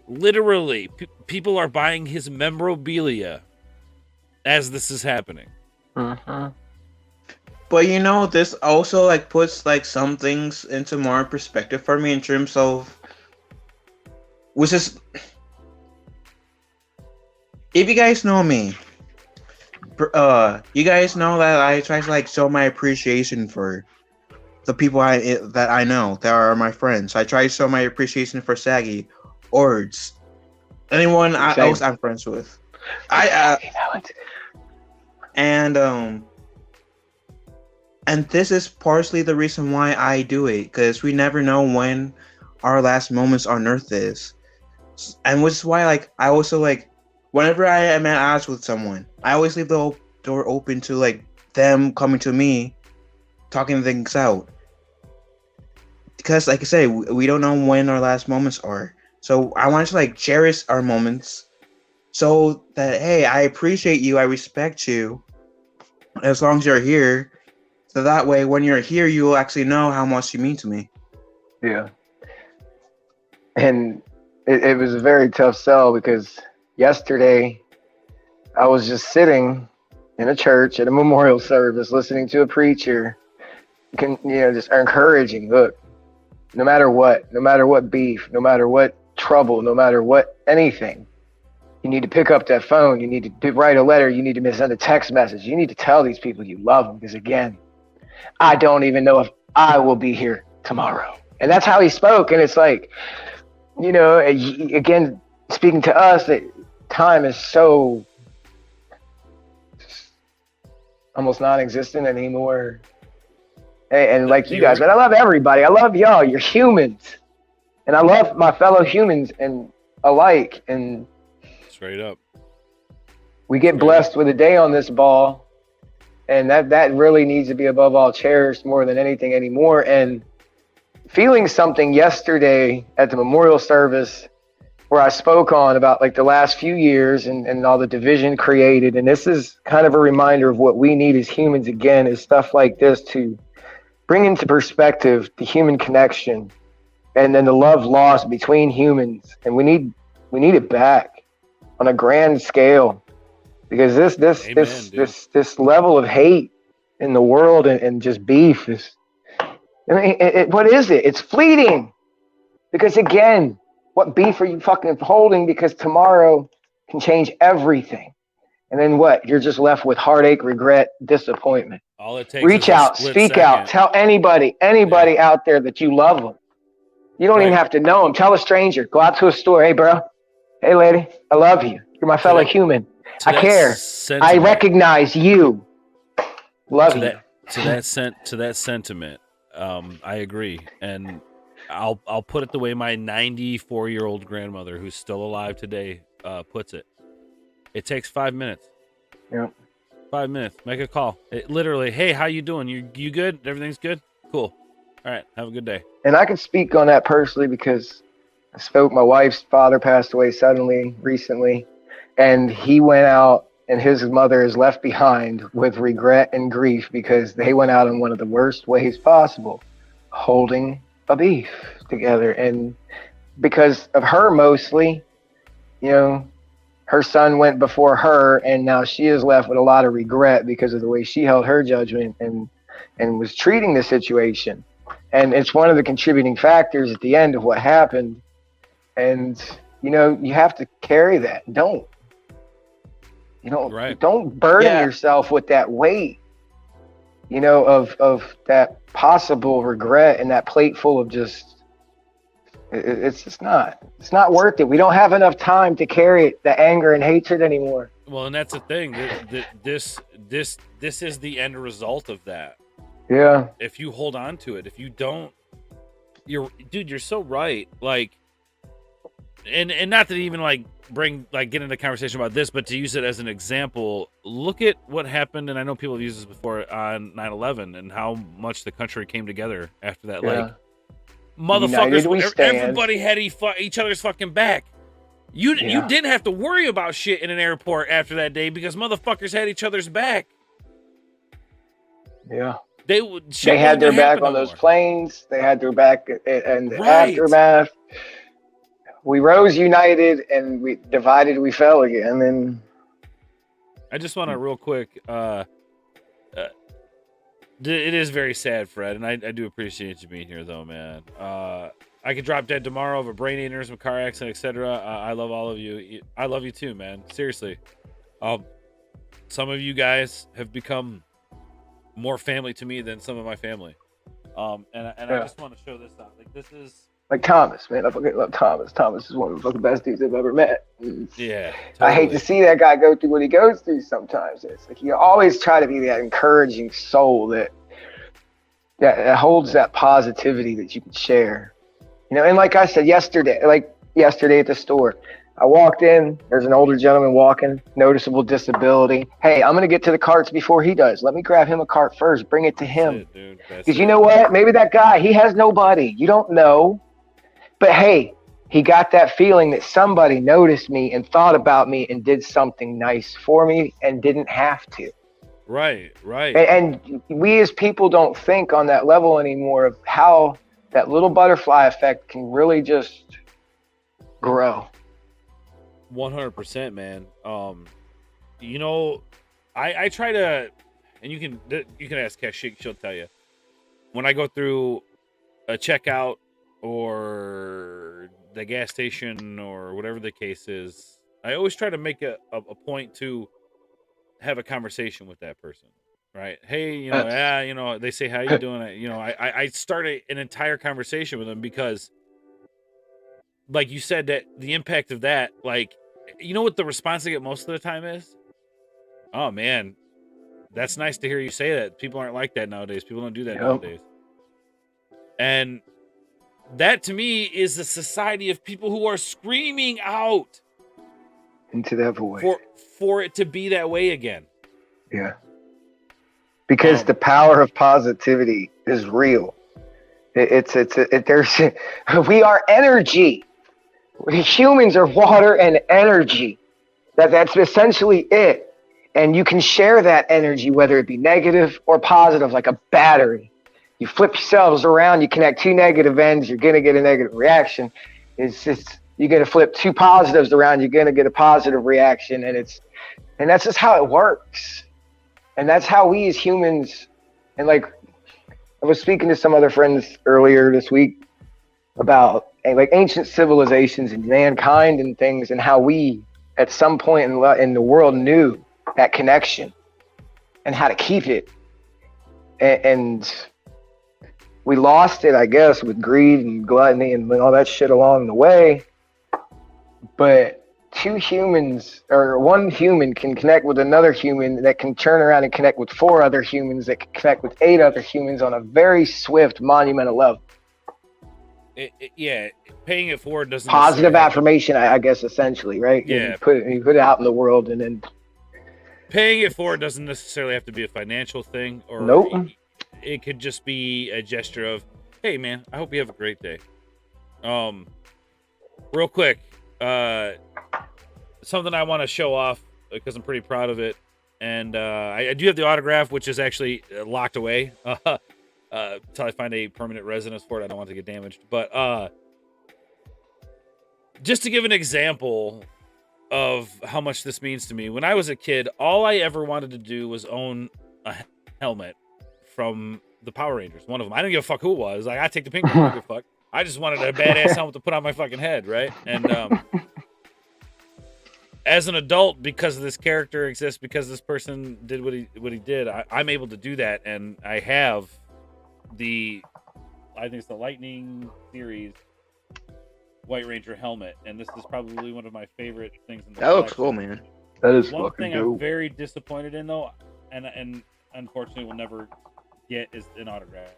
literally, people are buying his memorabilia as this is happening. But you know, this also like puts like some things into more perspective for me in terms of, which is, if you guys know me, you guys know that I try to like show my appreciation for the people that I know that are my friends. I try to show my appreciation for Saggy, Ords, anyone else I'm friends with. And this is partially the reason why I do it, because we never know when our last moments on Earth is, and which is why like I also like whenever I am at odds with someone, I always leave the door open to like them coming to me, talking things out. Because like I say, we don't know when our last moments are. So I want to like cherish our moments so that, hey, I appreciate you, I respect you, as long as you're here. So that way, when you're here, you will actually know how much you mean to me. Yeah. And it was a very tough sell because yesterday I was just sitting in a church at a memorial service listening to a preacher, just encouraging, look, no matter what beef, no matter what trouble, no matter what anything, you need to pick up that phone, you need to write a letter, you need to send a text message, you need to tell these people you love them, because again, I don't even know if I will be here tomorrow. And that's how he spoke. And it's like, again, speaking to us, that time is so almost non-existent anymore. And like you guys, but I love everybody. I love y'all. You're humans. And I love my fellow humans and alike. And straight up, we get blessed with a day on this ball. And that really needs to be above all cherished more than anything anymore. And feeling something yesterday at the memorial service where I spoke on about like the last few years and all the division created. And this is kind of a reminder of what we need as humans again, is stuff like this to bring into perspective the human connection and then the love lost between humans. And we need it back on a grand scale. Because this level of hate in the world and just beef is, what is it? It's fleeting. Because again, what beef are you fucking holding? Because tomorrow can change everything. And then what? You're just left with heartache, regret, disappointment. All it takes Reach is out, speak out, tell anybody out there that you love them. You don't even have to know them. Tell a stranger. Go out to a store. Hey, bro. Hey, lady. I love you. You're my fellow human. I care. I recognize you. Love you. To that sentiment, I agree, and I'll put it the way my 94-year-old grandmother, who's still alive today, puts it. It takes 5 minutes. Yep. 5 minutes. Make a call. It literally, hey, how you doing? You good? Everything's good? Cool. All right. Have a good day. And I can speak on that personally because I spoke. My wife's father passed away suddenly recently. And he went out and his mother is left behind with regret and grief because they went out in one of the worst ways possible, holding a beef together. And because of her mostly, her son went before her and now she is left with a lot of regret because of the way she held her judgment and was treating the situation. And it's one of the contributing factors at the end of what happened. And, you have to carry that. Don't burden yourself with that weight, of that possible regret and that plate full of just, it's not worth it. We don't have enough time to carry the anger and hatred anymore. Well, and that's the thing. This is the end result of that. Yeah. If you hold on to it, if you don't, you're so right. Like, and not to even get into conversation about this, but to use it as an example, look at what happened. And I know people have used this before on 9/11 and how much the country came together after that. Yeah. Like, motherfuckers, everybody had each other's fucking back. You didn't have to worry about shit in an airport after that day because motherfuckers had each other's back. Yeah. They would. They had their back on those planes. They had their back in the aftermath. We rose united, and we divided. We fell again. And I just want to real quick. It is very sad, Fred, and I do appreciate you being here, though, man. I could drop dead tomorrow of a brain aneurysm, car accident, etc. I love all of you. I love you too, man. Seriously. Some of you guys have become more family to me than some of my family. I just want to show this out. Like, this is like Thomas, man. I fucking love Thomas. Thomas is one of the fucking best dudes I've ever met. Yeah. Totally. I hate to see that guy go through what he goes through sometimes. It's like you always try to be that encouraging soul that holds that positivity that you can share. You know, and like I said yesterday at the store, I walked in, there's an older gentleman walking, noticeable disability. Hey, I'm going to get to the carts before he does. Let me grab him a cart first, bring it to him. Because you know what? Maybe that guy, he has nobody. You don't know. But hey, he got that feeling that somebody noticed me and thought about me and did something nice for me and didn't have to. Right. And we as people don't think on that level anymore of how that little butterfly effect can really just grow. 100%, man. You know, I try to, and you can ask Kashik, she'll tell you. When I go through a checkout or the gas station or whatever the case is, I always try to make a point to have a conversation with that person, right? Hey, you know, they say, how you doing? You know, I start an entire conversation with them because, like you said, that the impact of that, like, you know what the response I get most of the time is? Oh man, that's nice to hear you say that. People aren't like that nowadays. People don't do that nowadays. And that to me is a society of people who are screaming out into that void for it to be that way again. Yeah. Because the power of positivity is real. We are energy. Humans are water and energy. That's essentially it. And you can share that energy, whether it be negative or positive, like a battery. You flip yourselves around, you connect two negative ends, you're going to get a negative reaction. It's just, you're going to flip two positives around, you're going to get a positive reaction. And that's just how it works. And that's how we as humans, and like, I was speaking to some other friends earlier this week about like ancient civilizations and mankind and things, and how we at some point in the world knew that connection and how to keep it. And we lost it, I guess, with greed and gluttony and all that shit along the way. But one human can connect with another human that can turn around and connect with 4 other humans that can connect with 8 other humans on a very swift, monumental level. Paying it forward doesn't positive affirmation, I guess, essentially, right? Yeah, you put it out in the world, and then paying it forward doesn't necessarily have to be a financial thing, or nope. It could just be a gesture of, hey man, I hope you have a great day. Real quick, something I want to show off because I'm pretty proud of it, and I do have the autograph, which is actually locked away until I find a permanent residence for it. I don't want it to get damaged, but just to give an example of how much this means to me, when I was a kid, all I ever wanted to do was own a helmet from the Power Rangers, one of them. I didn't give a fuck who it was. Like, I take the pink one, I don't give a fuck. I just wanted a badass helmet to put on my fucking head, right? And as an adult, because of this character exists, because this person did what he did, I'm able to do that, and I have I think it's the Lightning series White Ranger helmet, and this is probably one of my favorite things in the That looks cool, man. That is one fucking thing dope. I'm very disappointed in, though, and unfortunately will never get, is an autograph.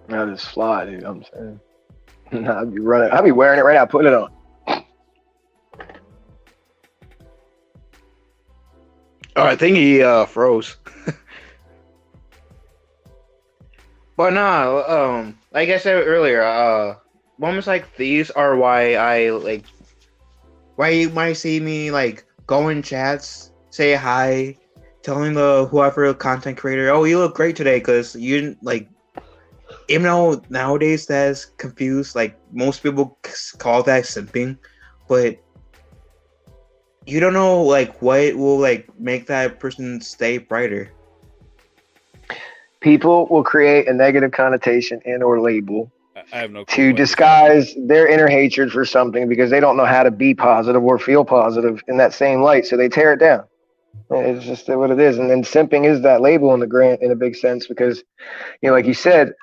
That is fly, dude. I'm saying. I'll be wearing it right now. Put it on. Oh, I think he froze. But nah, like I said earlier, moments like these are why you might see me like go in chats say hi, telling the whoever content creator, "Oh, you look great today," because you didn't like. Even though nowadays that's confused, like most people call that simping, but you don't know like what will like make that person stay brighter. People will create a negative connotation and or label I have no clue to what you're disguise their inner hatred for something because they don't know how to be positive or feel positive in that same light, so they tear it down. It's just what it is. And then simping is that label in a big sense because, you know, like you said,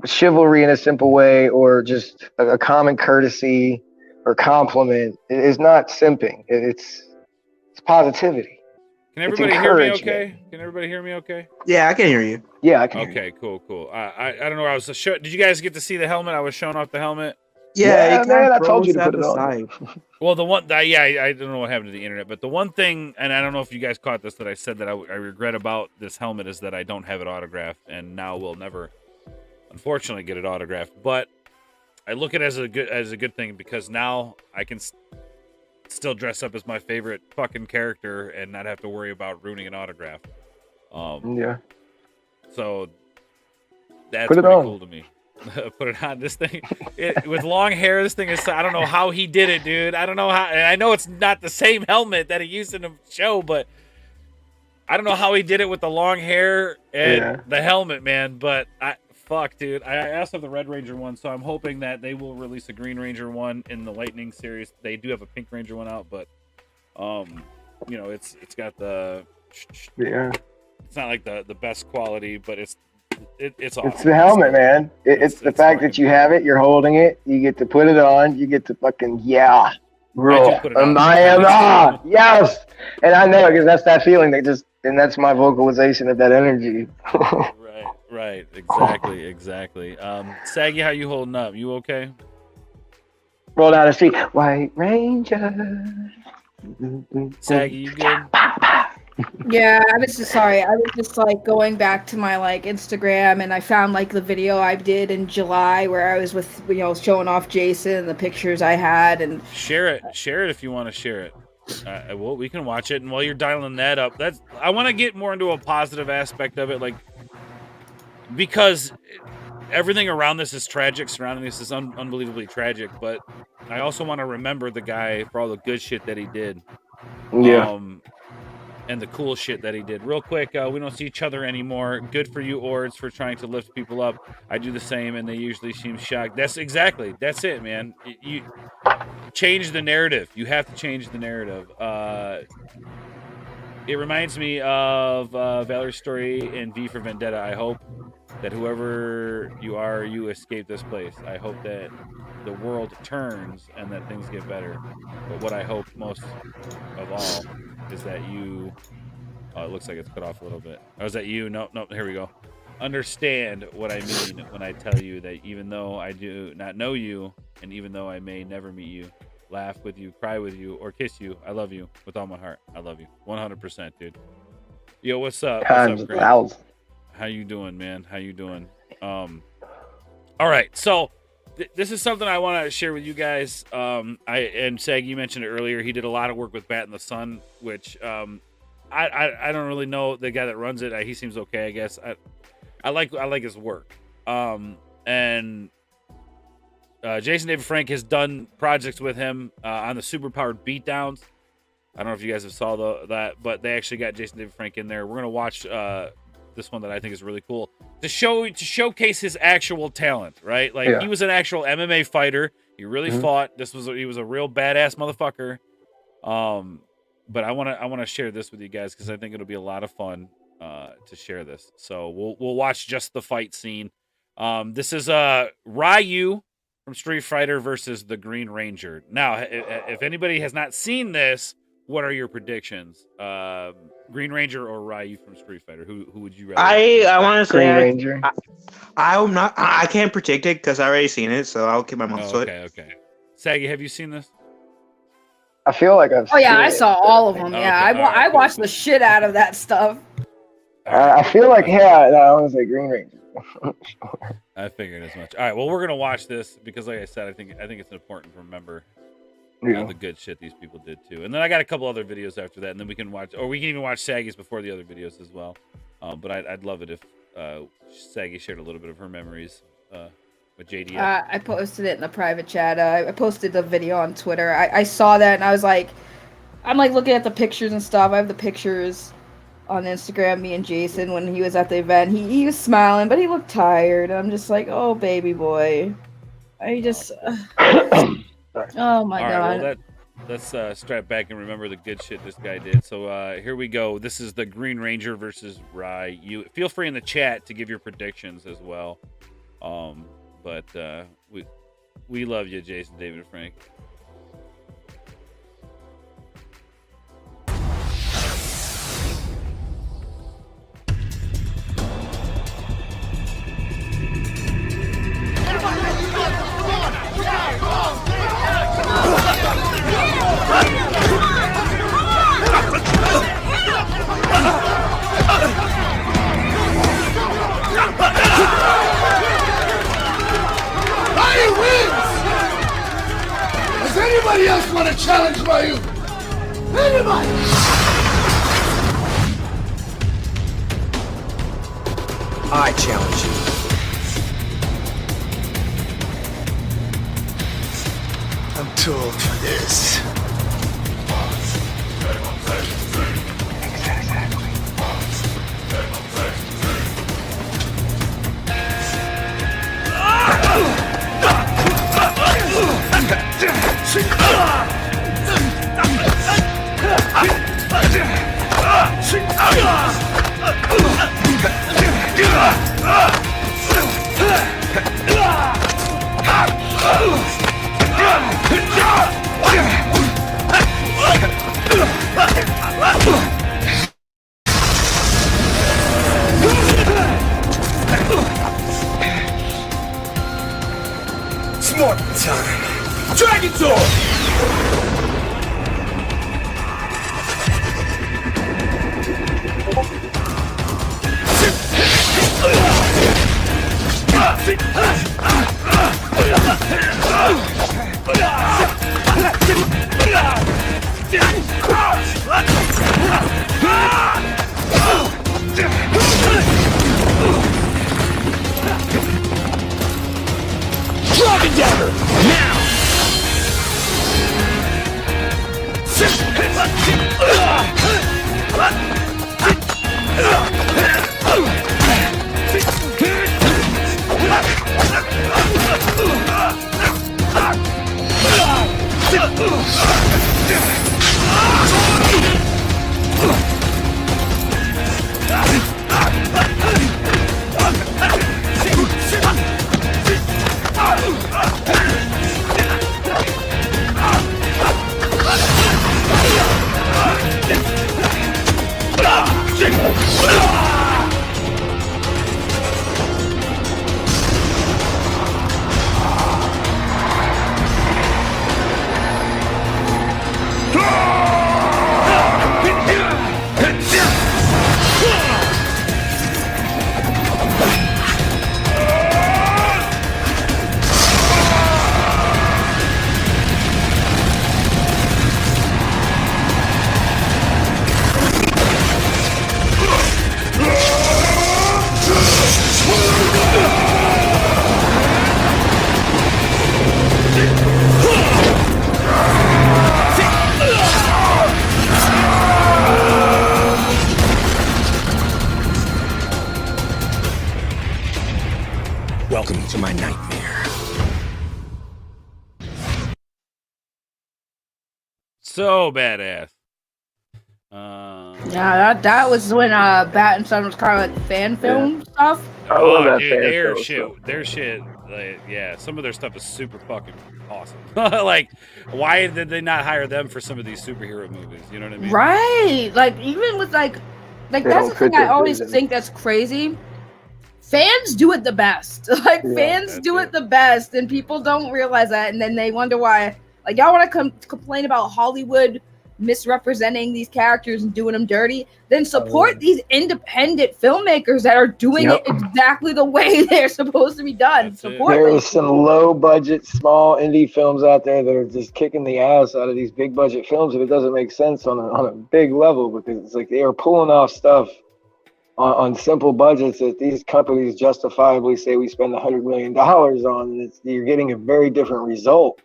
chivalry in a simple way or just a common courtesy or compliment is not simping. It's positivity. Can everybody hear me okay? Can everybody hear me okay? Yeah, I can hear you. Yeah, I can hear you. Okay, cool. I don't know. Did you guys get to see the helmet? I was showing off the helmet. Yeah, it man, I told you froze to at put it the on. side. Well, I don't know what happened to the internet, but the one thing, and I don't know if you guys caught this, that I said that I regret about this helmet is that I don't have it autographed, and now we'll never, unfortunately, get it autographed. But I look at it as a good thing because now I can still dress up as my favorite fucking character and not have to worry about ruining an autograph. Yeah. So that's Put it pretty on. cool to me. Put it on. This thing with long hair. This thing is. I don't know how he did it, dude. I don't know how. And I know it's not the same helmet that he used in the show, but I don't know how he did it with the long hair and the helmet, man. But fuck, dude. I also have the Red Ranger one, so I'm hoping that they will release a Green Ranger one in the Lightning series. They do have a Pink Ranger one out, but you know, it's got the It's not like the best quality, but it's awesome. It's the helmet, man. It's the fact that you have it, you're holding it, you get to put it on, you get to fucking bro. Yes, and I know because that's that feeling and that's my vocalization of that energy. Right, exactly. Saggy, how you holding up? You okay? Roll down the street, White Ranger. Saggy, you good? Yeah, I was just sorry. I was just like going back to my like Instagram, and I found like the video I did in July where I was with showing off Jason and the pictures I had, and share it if you want to share it. Well, we can watch it, and while you're dialing that up, I want to get more into a positive aspect of it, like because everything around this is tragic, surrounding this is unbelievably tragic, but I also want to remember the guy for all the good shit that he did. Yeah. And the cool shit that he did. Real quick, we don't see each other anymore. Good for you, Ords, for trying to lift people up. I do the same, and they usually seem shocked. That's it, man. You change the narrative. You have to change the narrative. It reminds me of Valerie's story in V for Vendetta. I hope that whoever you are, you escape this place. I hope that the world turns and that things get better. But what I hope most of all is that you... Oh, it looks like it's cut off a little bit. Oh, is that you? No, here we go. Understand what I mean when I tell you that even though I do not know you, and even though I may never meet you, laugh with you, cry with you, or kiss you, I love you with all my heart. I love you. 100%, dude. Yo, what's up? What's up, Grant? How you doing, man? How you doing? All right, so this is something I want to share with you guys. And Sag, you mentioned it earlier. He did a lot of work with Bat in the Sun, which I don't really know the guy that runs it. He seems okay, I guess. I like his work. And Jason David Frank has done projects with him on the Superpowered Beatdowns. I don't know if you guys have saw that, but they actually got Jason David Frank in there. We're gonna watch this one that I think is really cool to showcase his actual talent, right? Like he was an actual MMA fighter. He really fought. He was a real badass motherfucker. But I want to share this with you guys because I think it'll be a lot of fun to share this. So we'll watch just the fight scene. This is Ryu from Street Fighter versus the Green Ranger. Now, if anybody has not seen this, what are your predictions? Green Ranger or Ryu from Street Fighter? Who would you rather? I want to say Green Ranger. I'm not. I can't predict it because I already seen it, so I'll keep my mouth shut. Okay. Saggy, have you seen this? I feel like I've. Oh yeah, I saw all of them. Okay, Yeah, I watched the shit out of that stuff. I feel like I want to say Green Ranger. I figured as much. All right, well, we're gonna watch this because, like I said, I think it's important to remember Yeah. The good shit these people did too. And then I got a couple other videos after that, and then we can watch, or we can even watch Saggy's before the other videos as well. But I'd love it if Saggy shared a little bit of her memories with JD. I posted it in the private chat. I posted the video on Twitter. I saw that and I was like, I'm like looking at the pictures and stuff. I have the pictures on Instagram, me and Jason, when he was at the event. He was smiling, but he looked tired. I'm just like, oh, baby boy. I just... oh, my God. Well, let's strap back and remember the good shit this guy did. So here we go. This is the Green Ranger versus Rye. You feel free in the chat to give your predictions as well. But we love you, Jason, David, and Frank. Does anybody else want to challenge my youth? Anybody? I challenge you. I'm too old for this. It's more time. Dragon Sword! Dragon Dagger! Now! Welcome to my nightmare. So badass. Yeah, that was when Bat and Son was kind of like fan film stuff. I love that dude, fan their film shit, stuff. their shit, like, yeah, some of their stuff is super fucking awesome. Like, why did they not hire them for some of these superhero movies? You know what I mean? Right. Like, even with like They that's don't the thing fit I their always vision. think that's crazy. Fans do it the best. Like, Yeah, fans do it the best, and people don't realize that, and then they wonder why. Like, y'all want to complain about Hollywood misrepresenting these characters and doing them dirty, then support these independent filmmakers that are doing it exactly the way they're supposed to be done. Support them. There's some low budget, small indie films out there that are just kicking the ass out of these big budget films, and it doesn't make sense on a big level, because it's like they are pulling off stuff on simple budgets that these companies justifiably say we spend $100 million on, and you're getting a very different result.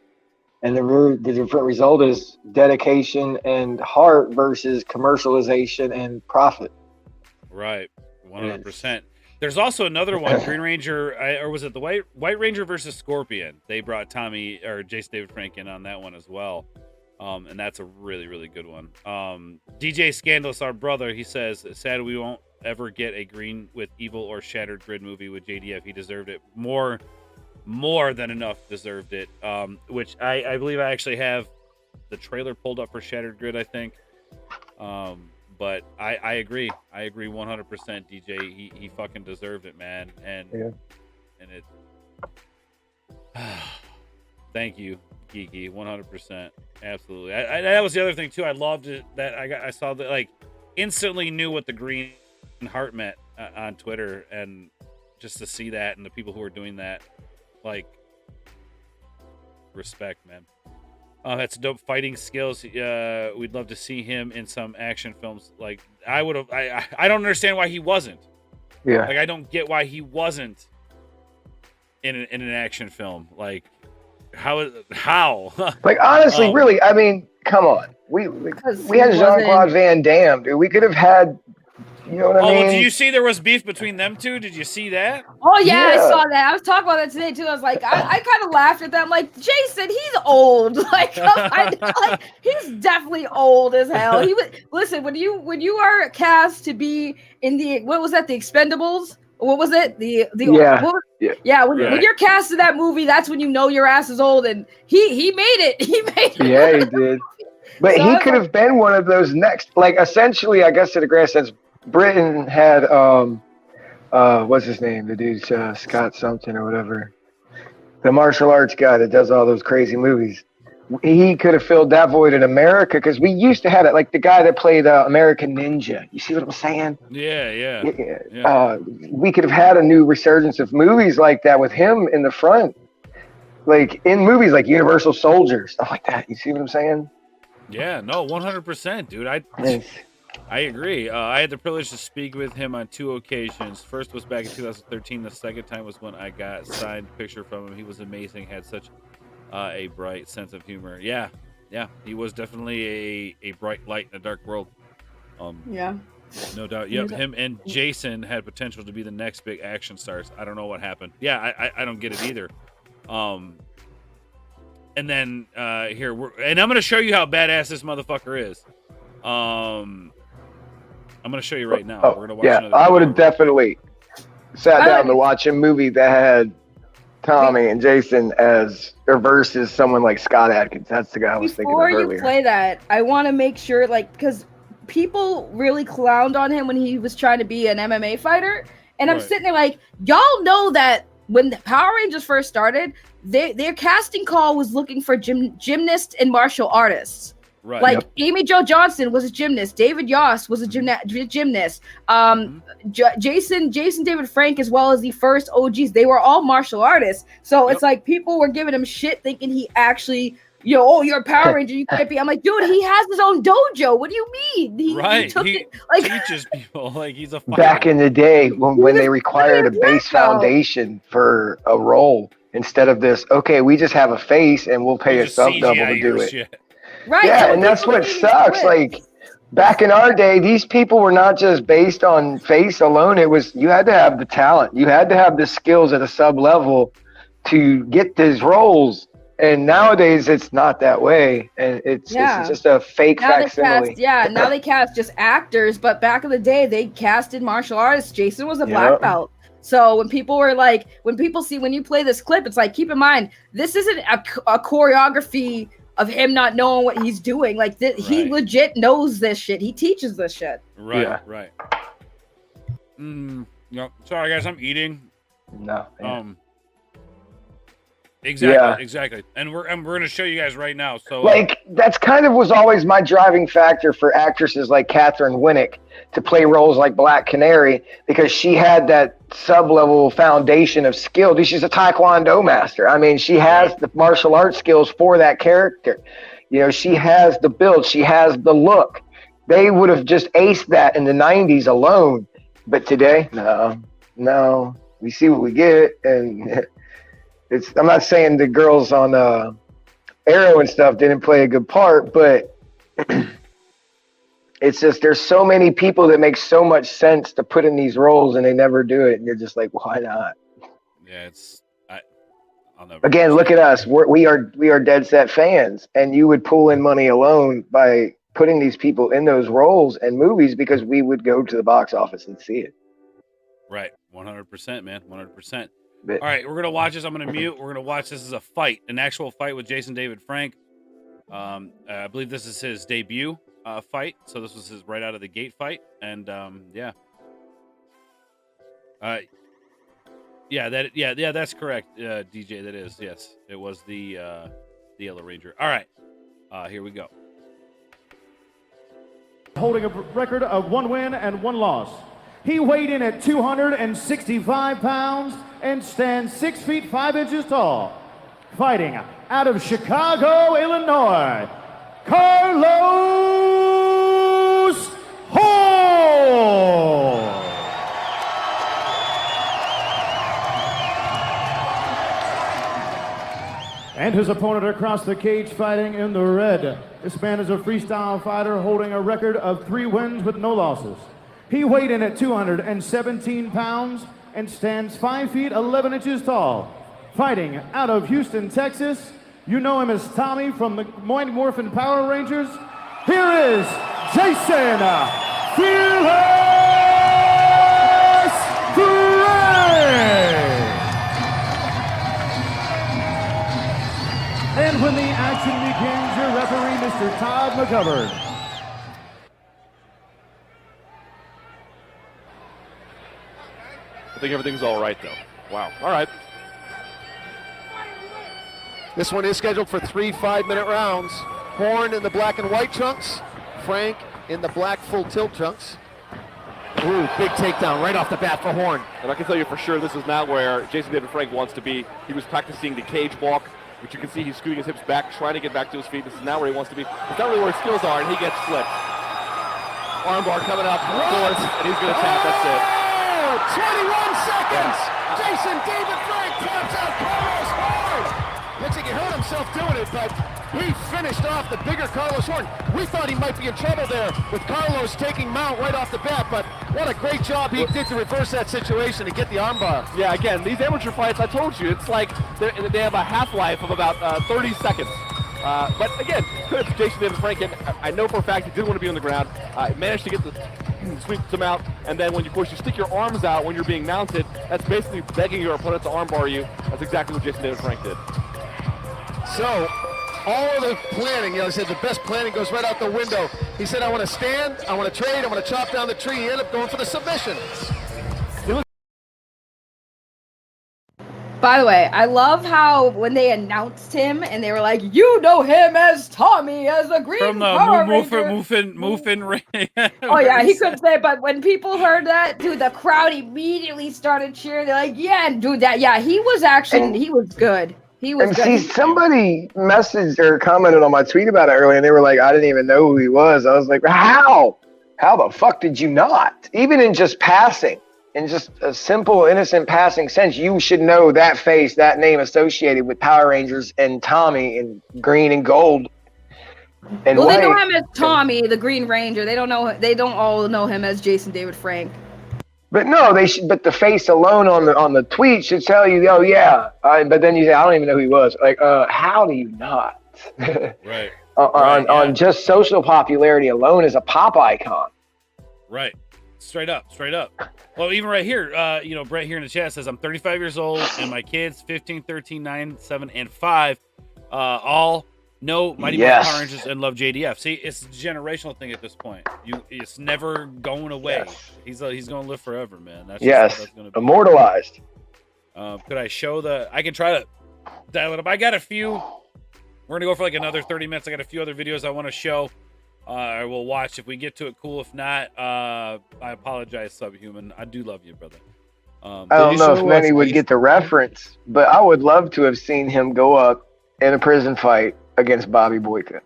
And the different result is dedication and heart versus commercialization and profit. Right, 100%. There's also another one, Green Ranger, or was it the White Ranger versus Scorpion? They brought Jason David Frank in on that one as well. And that's a really, really good one. DJ Scandalous, our brother, he says, sad we won't ever get a Green with Evil or Shattered Grid movie with JDF. He deserved it more than enough. Deserved it. Which I believe I actually have the trailer pulled up for Shattered Grid, I think. But I agree 100%, DJ. He fucking deserved it, man. And it thank you, Geeky, 100%. Absolutely. That was the other thing too. I loved it that I saw that, like, instantly knew what the green heart meant on Twitter, and just to see that and the people who are doing that, like, respect, man. That's dope fighting skills. We'd love to see him in some action films. Like, I don't understand why he wasn't. Yeah. Like, I don't get why he wasn't in an action film. Like, how? Like, honestly, really, I mean, come on. We had Jean-Claude Van Damme, dude. We could have had, you know what I mean? Well, did you see there was beef between them two? Did you see that? Oh, yeah, I saw that. I was talking about that today, too. I was like, I kind of laughed at them. Like, Jason, he's old. Like, he's definitely old as hell. Listen, when you are cast to be in the, what was that, the Expendables? What was it? When you're cast in that movie, that's when you know your ass is old, and he made it. He made it. Yeah, he did. But so he could have been one of those next, like, essentially, I guess, to the grand sense, Britain had what's his name? The dude Scott something or whatever. The martial arts guy that does all those crazy movies. He could have filled that void in America, because we used to have it, like the guy that played American Ninja. You see what I'm saying? Yeah. We could have had a new resurgence of movies like that with him in the front, like in movies like Universal Soldier, stuff like that. You see what I'm saying? Yeah, no, 100%, dude. I agree. I had the privilege to speak with him on 2 occasions. First was back in 2013. The second time was when I got a signed picture from him. He was amazing. Had such a bright sense of humor. Yeah. He was definitely a bright light in a dark world. Yeah. No doubt. Yep. Him and Jason had potential to be the next big action stars. I don't know what happened. Yeah, I don't get it either. And then here and I'm gonna show you how badass this motherfucker is. I'm gonna show you right now. We're gonna watch another I would have video. definitely sat down to watch a movie that had Tommy and Jason versus someone like Scott Adkins. That's the guy I was thinking of earlier. Before you play that, I want to make sure, like, because people really clowned on him when he was trying to be an MMA fighter, and I'm sitting there like, y'all know that when the Power Rangers first started, their casting call was looking for gymnasts and martial artists. Right. Like, Amy Jo Johnson was a gymnast. David Yost was a gymnast. Jason David Frank, as well as the first OGs, they were all martial artists. So it's like people were giving him shit thinking he actually, you're a Power Ranger, you can't be. I'm like, dude, he has his own dojo. What do you mean? He teaches people, like, he's a fighter. Back in the day when they required a base foundation for a role, instead of this, okay, we just have a face and we'll pay a sub double to do it. Shit. Right. Yeah, and that's what sucks. Like, back in our day, these people were not just based on face alone. It was, you had to have the talent. You had to have the skills at a sub level to get these roles. And nowadays, it's not that way. And it's just a fake facsimile. Now they cast just actors. But back in the day, they casted martial artists. Jason was a black belt. So when people were like, when you play this clip, it's like, keep in mind, this isn't a choreography of him not knowing what he's doing. Like, he legit knows this shit. He teaches this shit. Right. Sorry, guys, I'm eating. No. Exactly. And we're going to show you guys right now. So Like, that's kind of was always my driving factor for actresses like Catherine Winnick to play roles like Black Canary, because she had that sub-level foundation of skill. Dude, she's a Taekwondo master. I mean, she has the martial arts skills for that character. You know, she has the build. She has the look. They would have just aced that in the 90s alone. But today, no. We see what we get, and I'm not saying the girls on Arrow and stuff didn't play a good part, but it's just there's so many people that make so much sense to put in these roles, and they never do it, and you're just like, why not? Yeah, I'll never. Again, look at us. We are dead set fans, and you would pull in money alone by putting these people in those roles and movies because we would go to the box office and see it. Right, 100%, man, 100%. All right, we're gonna watch this. I'm gonna mute. We're gonna watch this as a fight, an actual fight with Jason David Frank. I believe this is his debut fight, so this was his right out of the gate fight, and yeah, that's correct, DJ. That is, yes, it was the Yellow Ranger. All right, here we go. Holding a record of 1 win and 1 loss. He weighed in at 265 pounds and stands 6 feet 5 inches tall. Fighting out of Chicago, Illinois, Carlos Hall. And his opponent across the cage fighting in the red. This man is a freestyle fighter holding a record of 3 wins with no losses. He weighed in at 217 pounds and stands 5 feet 11 inches tall. Fighting out of Houston, Texas. You know him as Tommy from the Mighty Morphin Power Rangers. Here is Jason Fearless Frank. And when the action begins, your referee, Mr. Todd McGovern. I think everything's all right, though. Wow. All right. This one is scheduled for 3 5-minute rounds. Horn in the black and white trunks. Frank in the black full tilt trunks. Ooh, big takedown right off the bat for Horn. And I can tell you for sure this is not where Jason David Frank wants to be. He was practicing the cage walk, which you can see he's scooting his hips back, trying to get back to his feet. This is not where he wants to be. It's not really where his skills are, and he gets flipped. Armbar coming up, of course, and he's going to tap. That's it. 21 seconds! Jason David Frank taps out Carlos Horn! Looks like he hurt himself doing it, but he finished off the bigger Carlos Horn. We thought he might be in trouble there with Carlos taking mount right off the bat, but what a great job he did to reverse that situation and get the armbar. Yeah, again, these amateur fights, I told you, it's like they have a half-life of about 30 seconds. But again, good for Jason David Frank. And I know for a fact he didn't want to be on the ground. Managed to get the sweep them out, and then when you stick your arms out when you're being mounted, that's basically begging your opponent to armbar you. That's exactly what Jason David Frank did. So, all of the planning, I said the best planning goes right out the window. He said, I want to stand, I want to trade, I want to chop down the tree. He ended up going for the submission. By the way, I love how when they announced him and they were like, you know him as Tommy, as the Green from the Power Ranger. Muffin Ring. Oh yeah, he couldn't say it, but when people heard that, dude, the crowd immediately started cheering. They're like, yeah, dude, he was actually, he was good. He was good. And see, somebody messaged or commented on my tweet about it earlier, and they were like, I didn't even know who he was. I was like, how? How the fuck did you not? Even in just passing. In just a simple, innocent passing sense, you should know that face, that name associated with Power Rangers and Tommy in green and gold. And well, they know him as Tommy, the Green Ranger. They don't all know him as Jason David Frank. But no, they should. But the face alone on the tweet should tell you, oh yeah. But then you say, I don't even know who he was. Like, how do you not? Right. On just social popularity alone as a pop icon. Right. Straight up. Well, even right here, Brett here in the chat says, I'm 35 years old, and my kids, 15, 13, 9, 7, and 5, all know Mighty Morphin Power Rangers and love JDF. See, it's a generational thing at this point. It's never going away. Yes. He's going to live forever, man. That's just, that's gonna be. Immortalized. Could I show I can try to dial it up. I got a few. We're gonna go for like another 30 minutes. I got a few other videos I want to show. I will watch if we get to it. Cool. If not, I apologize, Subhuman. I do love you, brother. I don't know if many would get the reference, but I would love to have seen him go up in a prison fight against Bobby Boyka.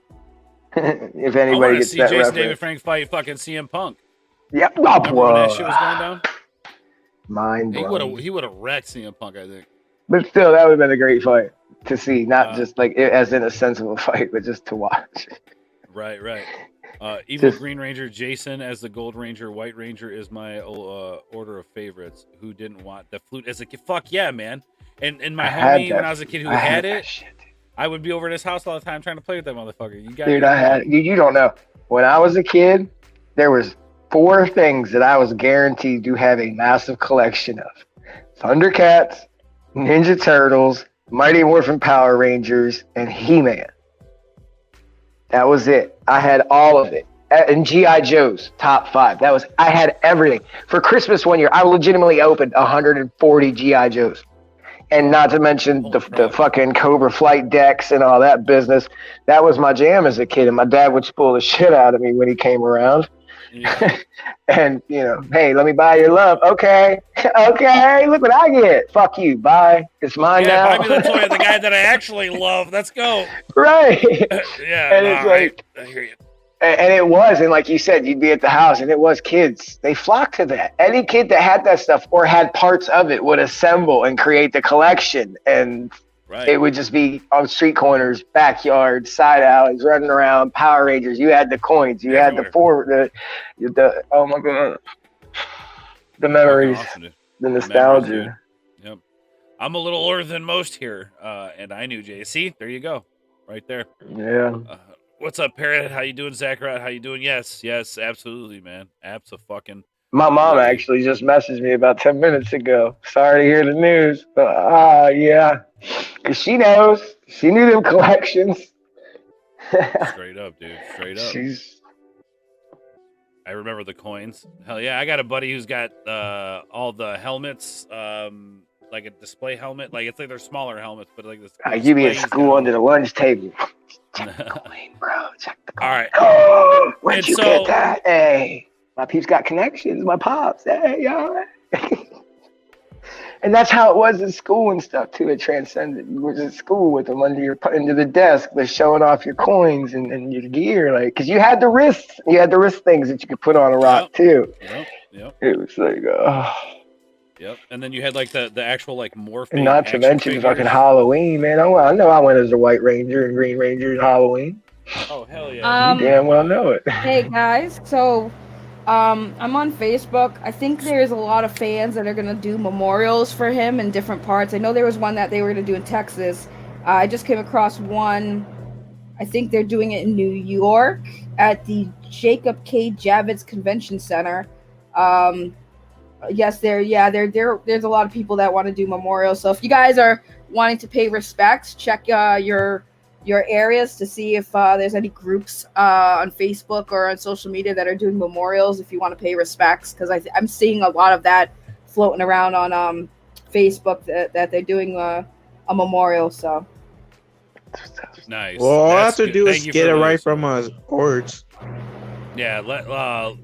If anybody gets see that Jason reference. David Frank fight fucking CM Punk. Yep. Remember when that shit was going down? Mind blowing. He would have wrecked CM Punk, I think. But still, that would have been a great fight to see, not just like as in a sensible fight, but just to watch. Right. Evil Green Ranger Jason as the Gold Ranger. White Ranger is my order of favorites. Who didn't want the flute as a kid? Fuck yeah, man. And my homie, when I was a kid who had it, I would be over at his house all the time trying to play with that motherfucker. You got Dude, you don't know. When I was a kid, there was 4 things that I was guaranteed to have a massive collection of. Thundercats, Ninja Turtles, Mighty Morphin Power Rangers, and He-Man. That was it. I had all of it. And G.I. Joe's, top 5. I had everything. For Christmas one year, I legitimately opened 140 G.I. Joe's. And not to mention the fucking Cobra flight decks and all that business. That was my jam as a kid. And my dad would spoil the shit out of me when he came around. Yeah. And, hey, let me buy your love. Okay, look what I get. Fuck you, bye. It's mine now. Buy me the toy of the guy that I actually love. Let's go. Right. Yeah. And it's like, I hear you. And it was, and like you said, you'd be at the house, and it was kids. They flocked to that. Any kid that had that stuff or had parts of it would assemble and create the collection, and it would just be on street corners, backyards, side alleys, running around. Power Rangers. You had the coins. You had the oh my god, the memories, awesome, the nostalgia. Memories, yep. I'm a little older than most here, and I knew Jay. See, there you go, right there. Yeah. What's up, Parrot? How you doing, Zachariah? How you doing? Yes, absolutely, man. Abso-fucking. My mom actually just messaged me about 10 minutes ago. Sorry to hear the news. But, yeah. Because she knows. She knew them collections. Straight up, dude. Straight up. I remember the coins. Hell yeah. I got a buddy who's got all the helmets, like a display helmet. Like, it's like they're smaller helmets, but like this. You be at school under the lunch table. Check the coin, bro. Check the coin. All right. Oh, where'd you get that? Hey, my peeps got connections. My pops. Hey, y'all. And that's how it was in school and stuff too. It transcended. You was in school with them under the desk, they're showing off your coins and your gear, like, because you had the wrists. You had the wrist things that you could put on a rock too. Yep. It was like, Yep. And then you had like the actual like morphing. And not to mention fucking Halloween, man. I know I went as the White Ranger and Green Ranger in Halloween. Oh hell yeah! You damn well know it. Hey guys, so I'm on Facebook. I think there's a lot of fans that are gonna do memorials for him in different parts. I know there was one that they were gonna do in Texas. I just came across one. I think they're doing it in New York at the Jacob K. Javits Convention Center. Yes, there's a lot of people that want to do memorials. So if you guys are wanting to pay respects, check your areas to see if there's any groups on Facebook or on social media that are doing memorials. If you want to pay respects, because I'm seeing a lot of that floating around on Facebook that they're doing a memorial. So nice. Well, all I have to good. do Thank is you get for it letting right us know. from us boards. Yeah,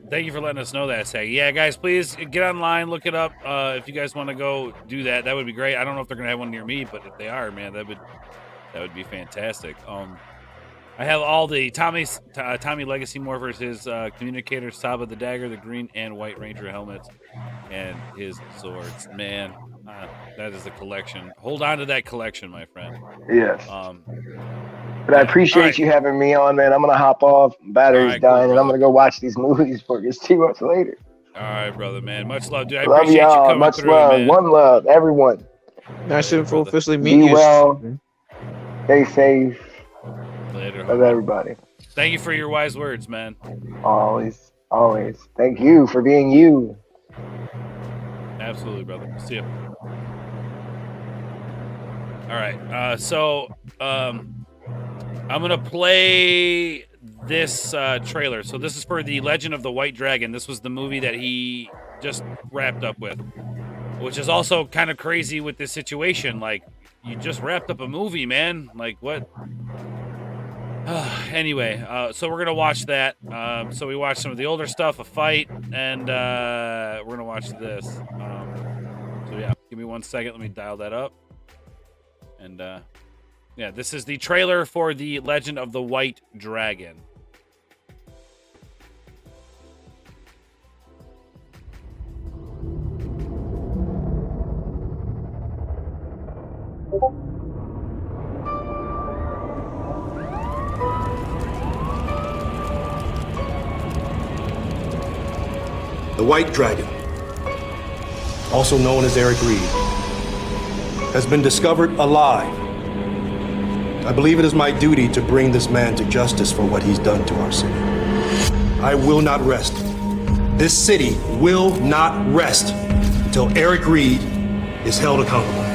thank you for letting us know that, Sag. Yeah, guys, please get online, look it up. If you guys want to go do that, that would be great. I don't know if they're gonna have one near me, but if they are, man, that would be fantastic. I have all the Tommy Legacy Morphers, his communicator, Saba the Dagger, the Green and White Ranger helmets, and his swords. Man, that is a collection. Hold on to that collection, my friend. Yes. But I appreciate you having me on, man. I'm going to hop off. Battery's dying, and I'm going to go watch these movies for you. See what's later. All right, brother, man. Much love, dude. I love appreciate y'all. you coming Much through, love. man. One love, everyone. Nice to officially meet Be you. well. Stay safe. Later. Love everybody. Thank you for your wise words, man. Always. Thank you for being you. Absolutely, brother. See you. All right. So I'm going to play this trailer. So this is for The Legend of the White Dragon. This was the movie that he just wrapped up with, which is also kind of crazy with this situation. Like, you just wrapped up a movie, man. Like what? Anyway, so we're gonna watch that. So we watched some of the older stuff, a fight, and we're gonna watch this. So yeah, give me 1 second. Let me dial that up. And yeah, this is the trailer for The Legend of the White Dragon. The White Dragon, also known as Eric Reed, has been discovered alive. I believe it is my duty to bring this man to justice for what he's done to our city. I will not rest. This city will not rest until Eric Reed is held accountable.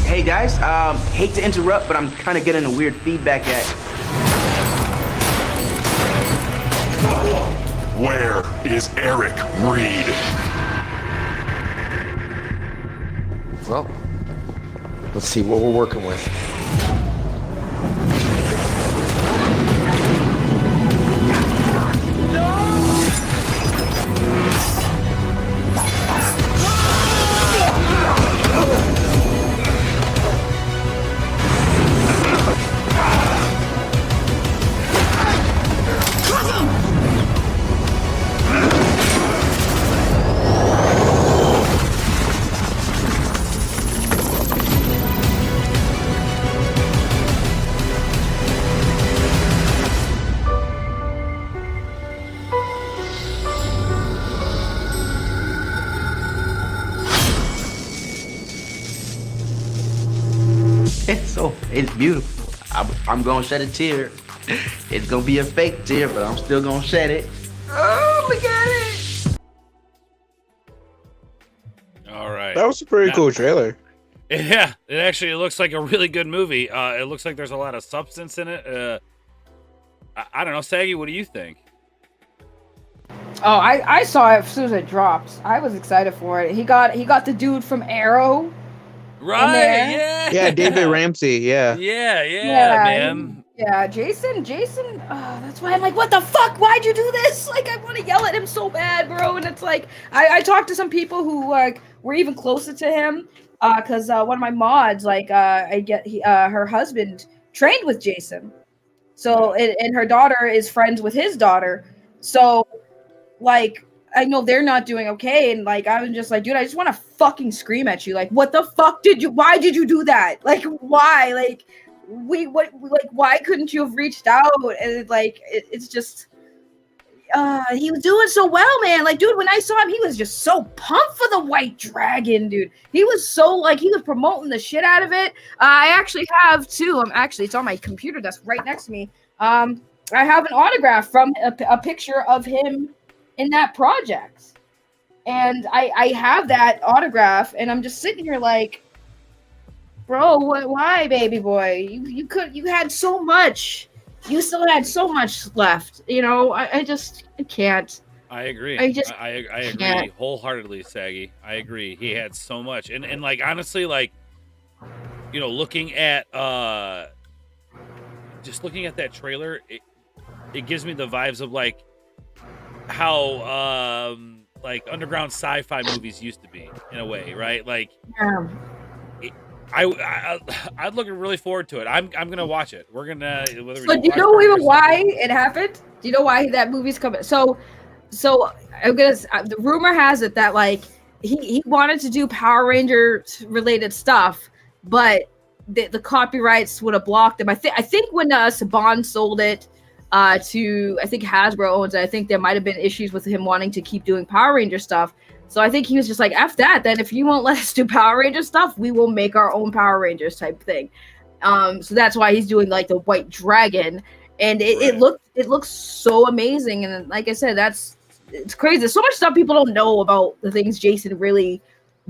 Hey guys, hate to interrupt, but I'm kind of getting a weird feedback at. Where is Eric Reed? Well, let's see what we're working with. It's beautiful. I'm gonna shed a tear. It's gonna be a fake tear, but I'm still gonna shed it. Oh, look at it! All right. That was a pretty cool trailer. Yeah, it looks like a really good movie. It looks like there's a lot of substance in it. I don't know, Saggy, what do you think? Oh, I saw it as soon as it dropped. I was excited for it. He got the dude from Arrow. Right, yeah. Yeah, David Ramsey, yeah. Yeah, man. Yeah, Jason, that's why I'm like, what the fuck? Why'd you do this? Like, I want to yell at him so bad, bro. And it's like, I talked to some people who were even closer to him, because one of my mods, her husband trained with Jason. So, and her daughter is friends with his daughter. So, like, I know they're not doing okay, and like I was just like, dude, I just want to fucking scream at you, like, what the fuck why did you do that? Like, why? Like, why couldn't you have reached out? And it's just, he was doing so well, man. Like, dude, when I saw him, he was just so pumped for the White Dragon, dude. He was so like, he was promoting the shit out of it. I actually have too. It's on my computer desk right next to me. I have an autograph from a picture of him in that project, and I have that autograph, and I'm just sitting here like, bro, why, baby boy? You had so much, you still had so much left, you know. I can't. I agree. I agree can't. wholeheartedly, Saggy. I agree. He had so much, and like honestly, like, you know, looking at just looking at that trailer, it gives me the vibes of like how like underground sci-fi movies used to be, in a way, right? Like, I'm looking really forward to it. I'm gonna watch it. We're gonna. Do you know even why it happened? Do you know why that movie's coming? So I'm gonna. The rumor has it that like he wanted to do Power Ranger related stuff, but the copyrights would have blocked him. I think when Saban sold it to, I think Hasbro owns it, I think there might have been issues with him wanting to keep doing Power Ranger stuff. So I think he was just like, F that, then if you won't let us do Power Ranger stuff, we will make our own Power Rangers type thing. So that's why he's doing like the white dragon, and it looks so amazing. And like I said, it's crazy. There's so much stuff people don't know about the things Jason really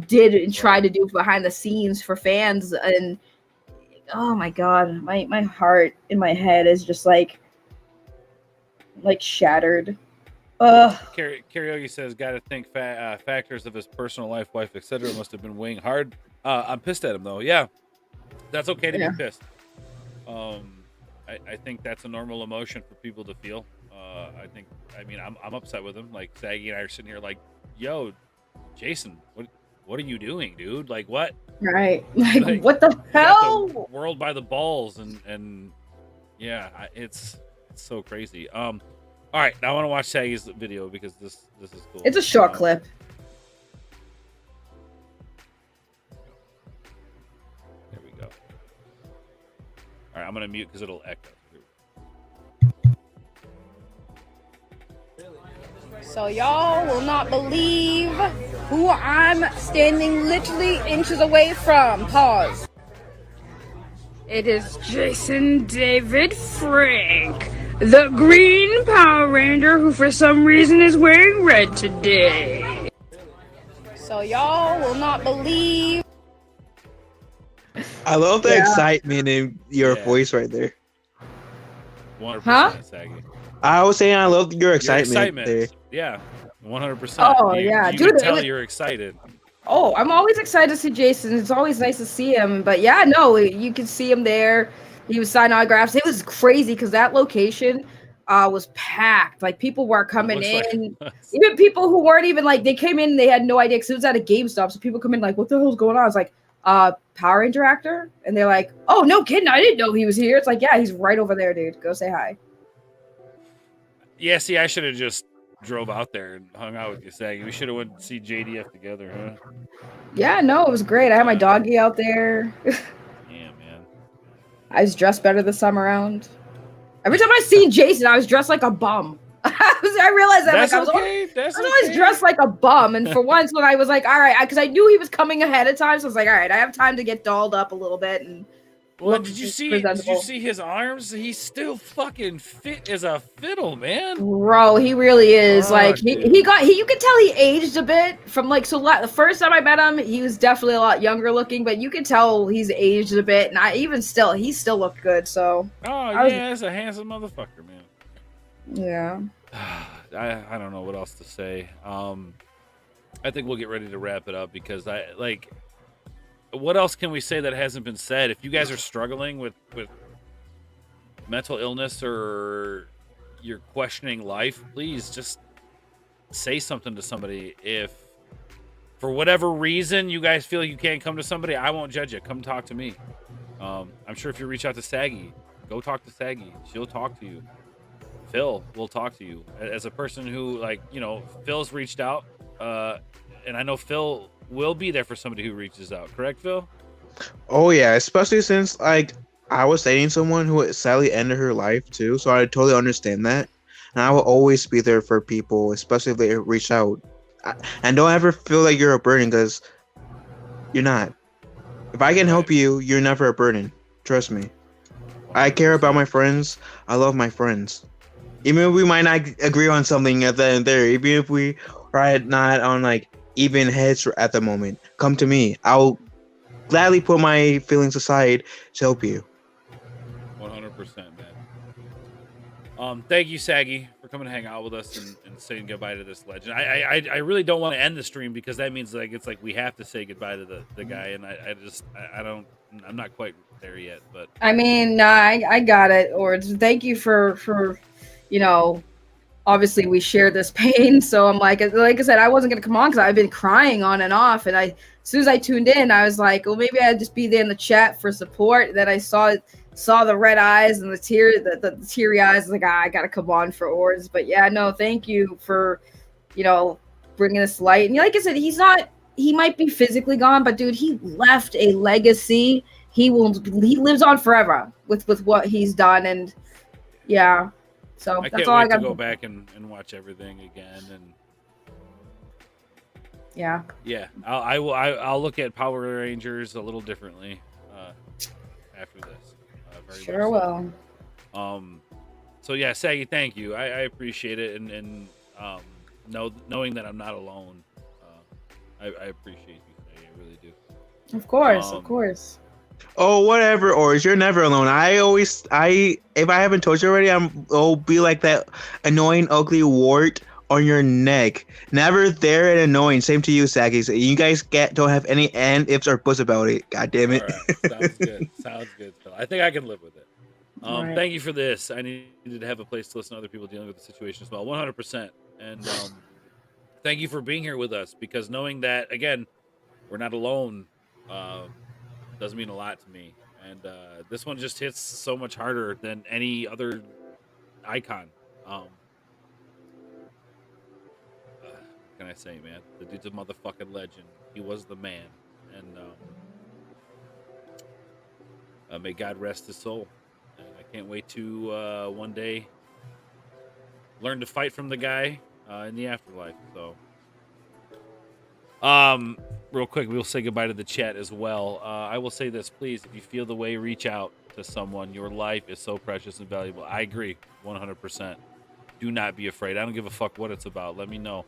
did and tried to do behind the scenes for fans. And oh my god, my heart in my head is just like shattered. Karaoke says, "Got to think factors of his personal life, wife, etc. must have been weighing hard." I'm pissed at him though. Yeah, that's okay to be pissed. I think that's a normal emotion for people to feel. I mean, I'm upset with him. Like Saggy and I are sitting here like, "Yo, Jason, what are you doing, dude? Like what?" Right? Like what the hell? The world by the balls, and yeah, it's so crazy. All right, now I want to watch Saggy's video because this is cool. It's a short clip. There we go. All right, I'm gonna mute because it'll echo. So y'all will not believe who I'm standing literally inches away from. Pause. It is Jason David Frank, the Green Power Ranger who for some reason is wearing red today. So y'all will not believe. I love the excitement in your voice right there. 100% Saggy. I was saying I love your excitement. There. Yeah, 100%. Oh, yeah. You Dude, can tell you're excited. Oh, I'm always excited to see Jason. It's always nice to see him. But yeah, no, you could see him there. He was signing autographs. It was crazy because that location was packed. Like people were coming in. Even people who weren't even like, they came in and they had no idea because it was at a GameStop. So people come in like, what the hell's going on? I was like, Power Ranger actor? And they're like, oh, no kidding. I didn't know he was here. It's like, yeah, he's right over there, dude. Go say hi. Yeah, see, I should have just drove out there and hung out with you, Saggy. We should have went to see JDF together, huh? Yeah, no, it was great. I had my doggy out there. Yeah, man. I was dressed better this time around. Every time I seen Jason, I was dressed like a bum. I realized that That's like, okay. I was always dressed like a bum. And for once, when I was like, all right, because I knew he was coming ahead of time, so I was like, all right, I have time to get dolled up a little bit and. Well, did you see his arms? He's still fucking fit as a fiddle, man. Bro, he really is. Oh, like you can tell he aged a bit from like the first time I met him, he was definitely a lot younger looking, but you can tell he's aged a bit. And he still looked good. So that's a handsome motherfucker, man. Yeah. I don't know what else to say. I think we'll get ready to wrap it up because what else can we say that hasn't been said? If you guys are struggling with mental illness or you're questioning life, please just say something to somebody. If for whatever reason you guys feel you can't come to somebody, I won't judge you. Come talk to me. I'm sure if you reach out to Saggy, go talk to Saggy. She'll talk to you. Phil will talk to you. As a person who, Phil's reached out, and I know Phil will be there for somebody who reaches out. Correct, Phil? Oh yeah, especially since I was dating someone who sadly ended her life too, so I totally understand that. And I will always be there for people, especially if they reach out. And don't ever feel like you're a burden, because you're not. If I can help you, you're never a burden. Trust me. I care about my friends. I love my friends. Even if we might not agree on something at the end there, even if we are not on even heads at the moment, come to me. I'll gladly put my feelings aside to help you. 100%, man. Thank you, Saggy, for coming to hang out with us and saying goodbye to this legend. I really don't want to end the stream because that means we have to say goodbye to the guy, and I'm not quite there yet. But I mean, I got it. Or thank you for obviously we share this pain. So I'm like I said, I wasn't gonna come on because I've been crying on and off. And as soon as I tuned in, I was like, well, maybe I'd just be there in the chat for support. Then I saw the red eyes and the teary eyes. Like, I gotta come on for Ords. But yeah, no, thank you for bringing this light. And like I said, he might be physically gone, but dude, he left a legacy. He lives on forever with what he's done. And yeah. So I that's can't all I wait got to go back and watch everything again. And yeah, I'll look at Power Rangers a little differently after this. Very Sure much will. so. So yeah, Saggy, thank you. I appreciate it, and knowing that I'm not alone, I appreciate you, Saggy. I really do. Of course, of course. Oh, whatever, Oris. You're never alone. If I haven't told you already, I'll be like that annoying, ugly wart on your neck. Never there and annoying. Same to you, Saggy. So you guys don't have any and ifs or buts about it. God damn it. All right. Sounds good. Sounds good. Phil. I think I can live with it. Right. Thank you for this. I needed to have a place to listen to other people dealing with the situation as well. 100%. And thank you for being here with us, because knowing that, again, we're not alone does mean a lot to me. And this one just hits so much harder than any other icon. What can I say, man? The dude's a motherfucking legend. He was the man. And may God rest his soul. And I can't wait to one day learn to fight from the guy in the afterlife. So, real quick, we'll say goodbye to the chat as well. I will say this, please, if you feel the way, reach out to someone. Your life is so precious and valuable. I agree 100%. Do not be afraid. I don't give a fuck what it's about. Let me know.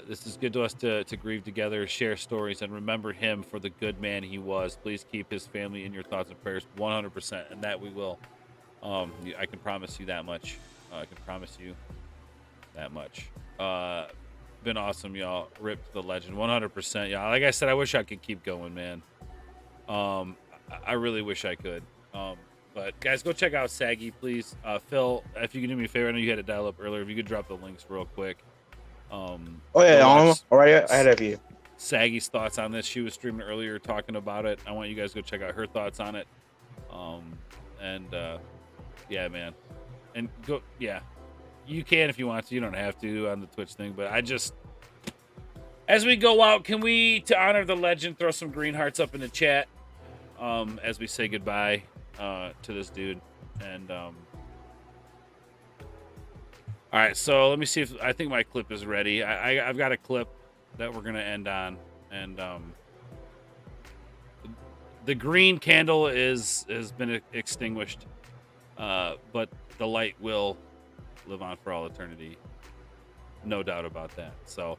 This is good to us to grieve together, share stories, and remember him for the good man he was. Please keep his family in your thoughts and prayers 100%, and that we will. I can promise you that much. I can promise you that much. Been awesome, y'all. Rip to the legend 100%, y'all. Like I said, I wish I could keep going, man. I really wish I could. But guys, go check out Saggy, please. Phil, if you can do me a favor, I know you had to dial up earlier. If you could drop the links real quick. Oh yeah, all right, ahead of you. Saggy's thoughts on this. She was streaming earlier talking about it. I want you guys to go check out her thoughts on it. Yeah, man. And go, yeah. You can if you want to. You don't have to on the Twitch thing. But I just, as we go out, can we, to honor the legend, throw some green hearts up in the chat as we say goodbye to this dude. And all right, so let me see if I think my clip is ready. I've got a clip that we're gonna end on, and the green candle has been extinguished, but the light will live on for all eternity. No doubt about that. So,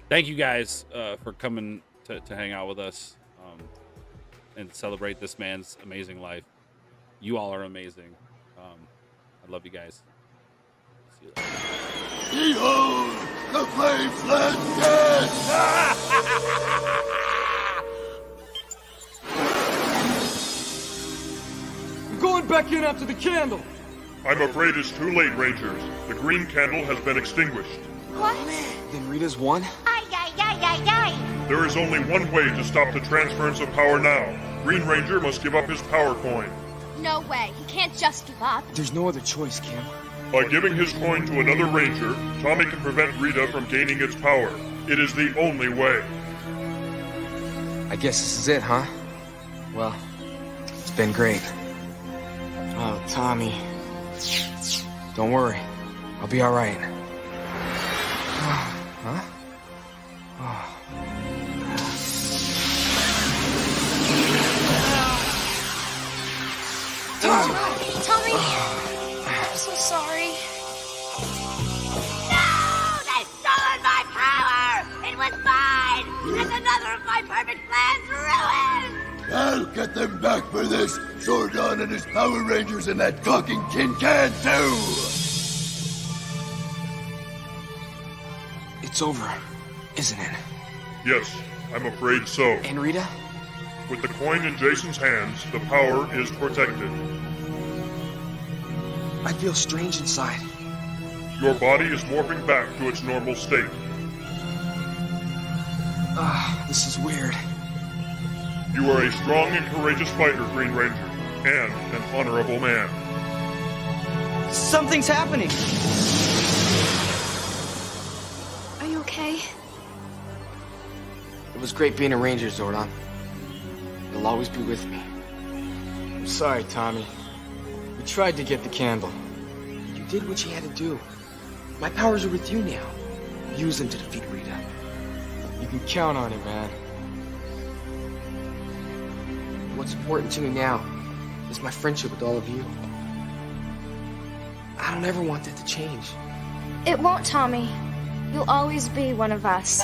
thank you guys for coming to hang out with us and celebrate this man's amazing life. You all are amazing. I love you guys. Behold the faceless dead! I'm going back in after the candle. I'm afraid it's too late, Rangers. The green candle has been extinguished. What? Then Rita's won? Ay, ay, ay, ay, ay. There is only one way to stop the transference of power now. Green Ranger must give up his power coin. No way. He can't just give up. There's no other choice, Kim. By giving his coin to another Ranger, Tommy can prevent Rita from gaining its power. It is the only way. I guess this is it, huh? Well, it's been great. Oh, Tommy. Don't worry. I'll be all right. Huh? Oh. Tommy, I'm so sorry. No! They've stolen my power! It was mine! And another of my perfect plans ruined! I'll get them back for this. Zordon and his Power Rangers and that talking tin can too! It's over, isn't it? Yes, I'm afraid so. And Rita? With the coin in Jason's hands, the power is protected. I feel strange inside. Your body is morphing back to its normal state. This is weird. You are a strong and courageous fighter, Green Ranger, and an honorable man. Something's happening. Are you okay? It was great being a Ranger, Zordon. You'll always be with me. I'm sorry, Tommy. You tried to get the candle. You did what you had to do. My powers are with you now. Use them to defeat Rita. You can count on it, man. What's important to me now is my friendship with all of you. I don't ever want that to change. It won't, Tommy. You'll always be one of us.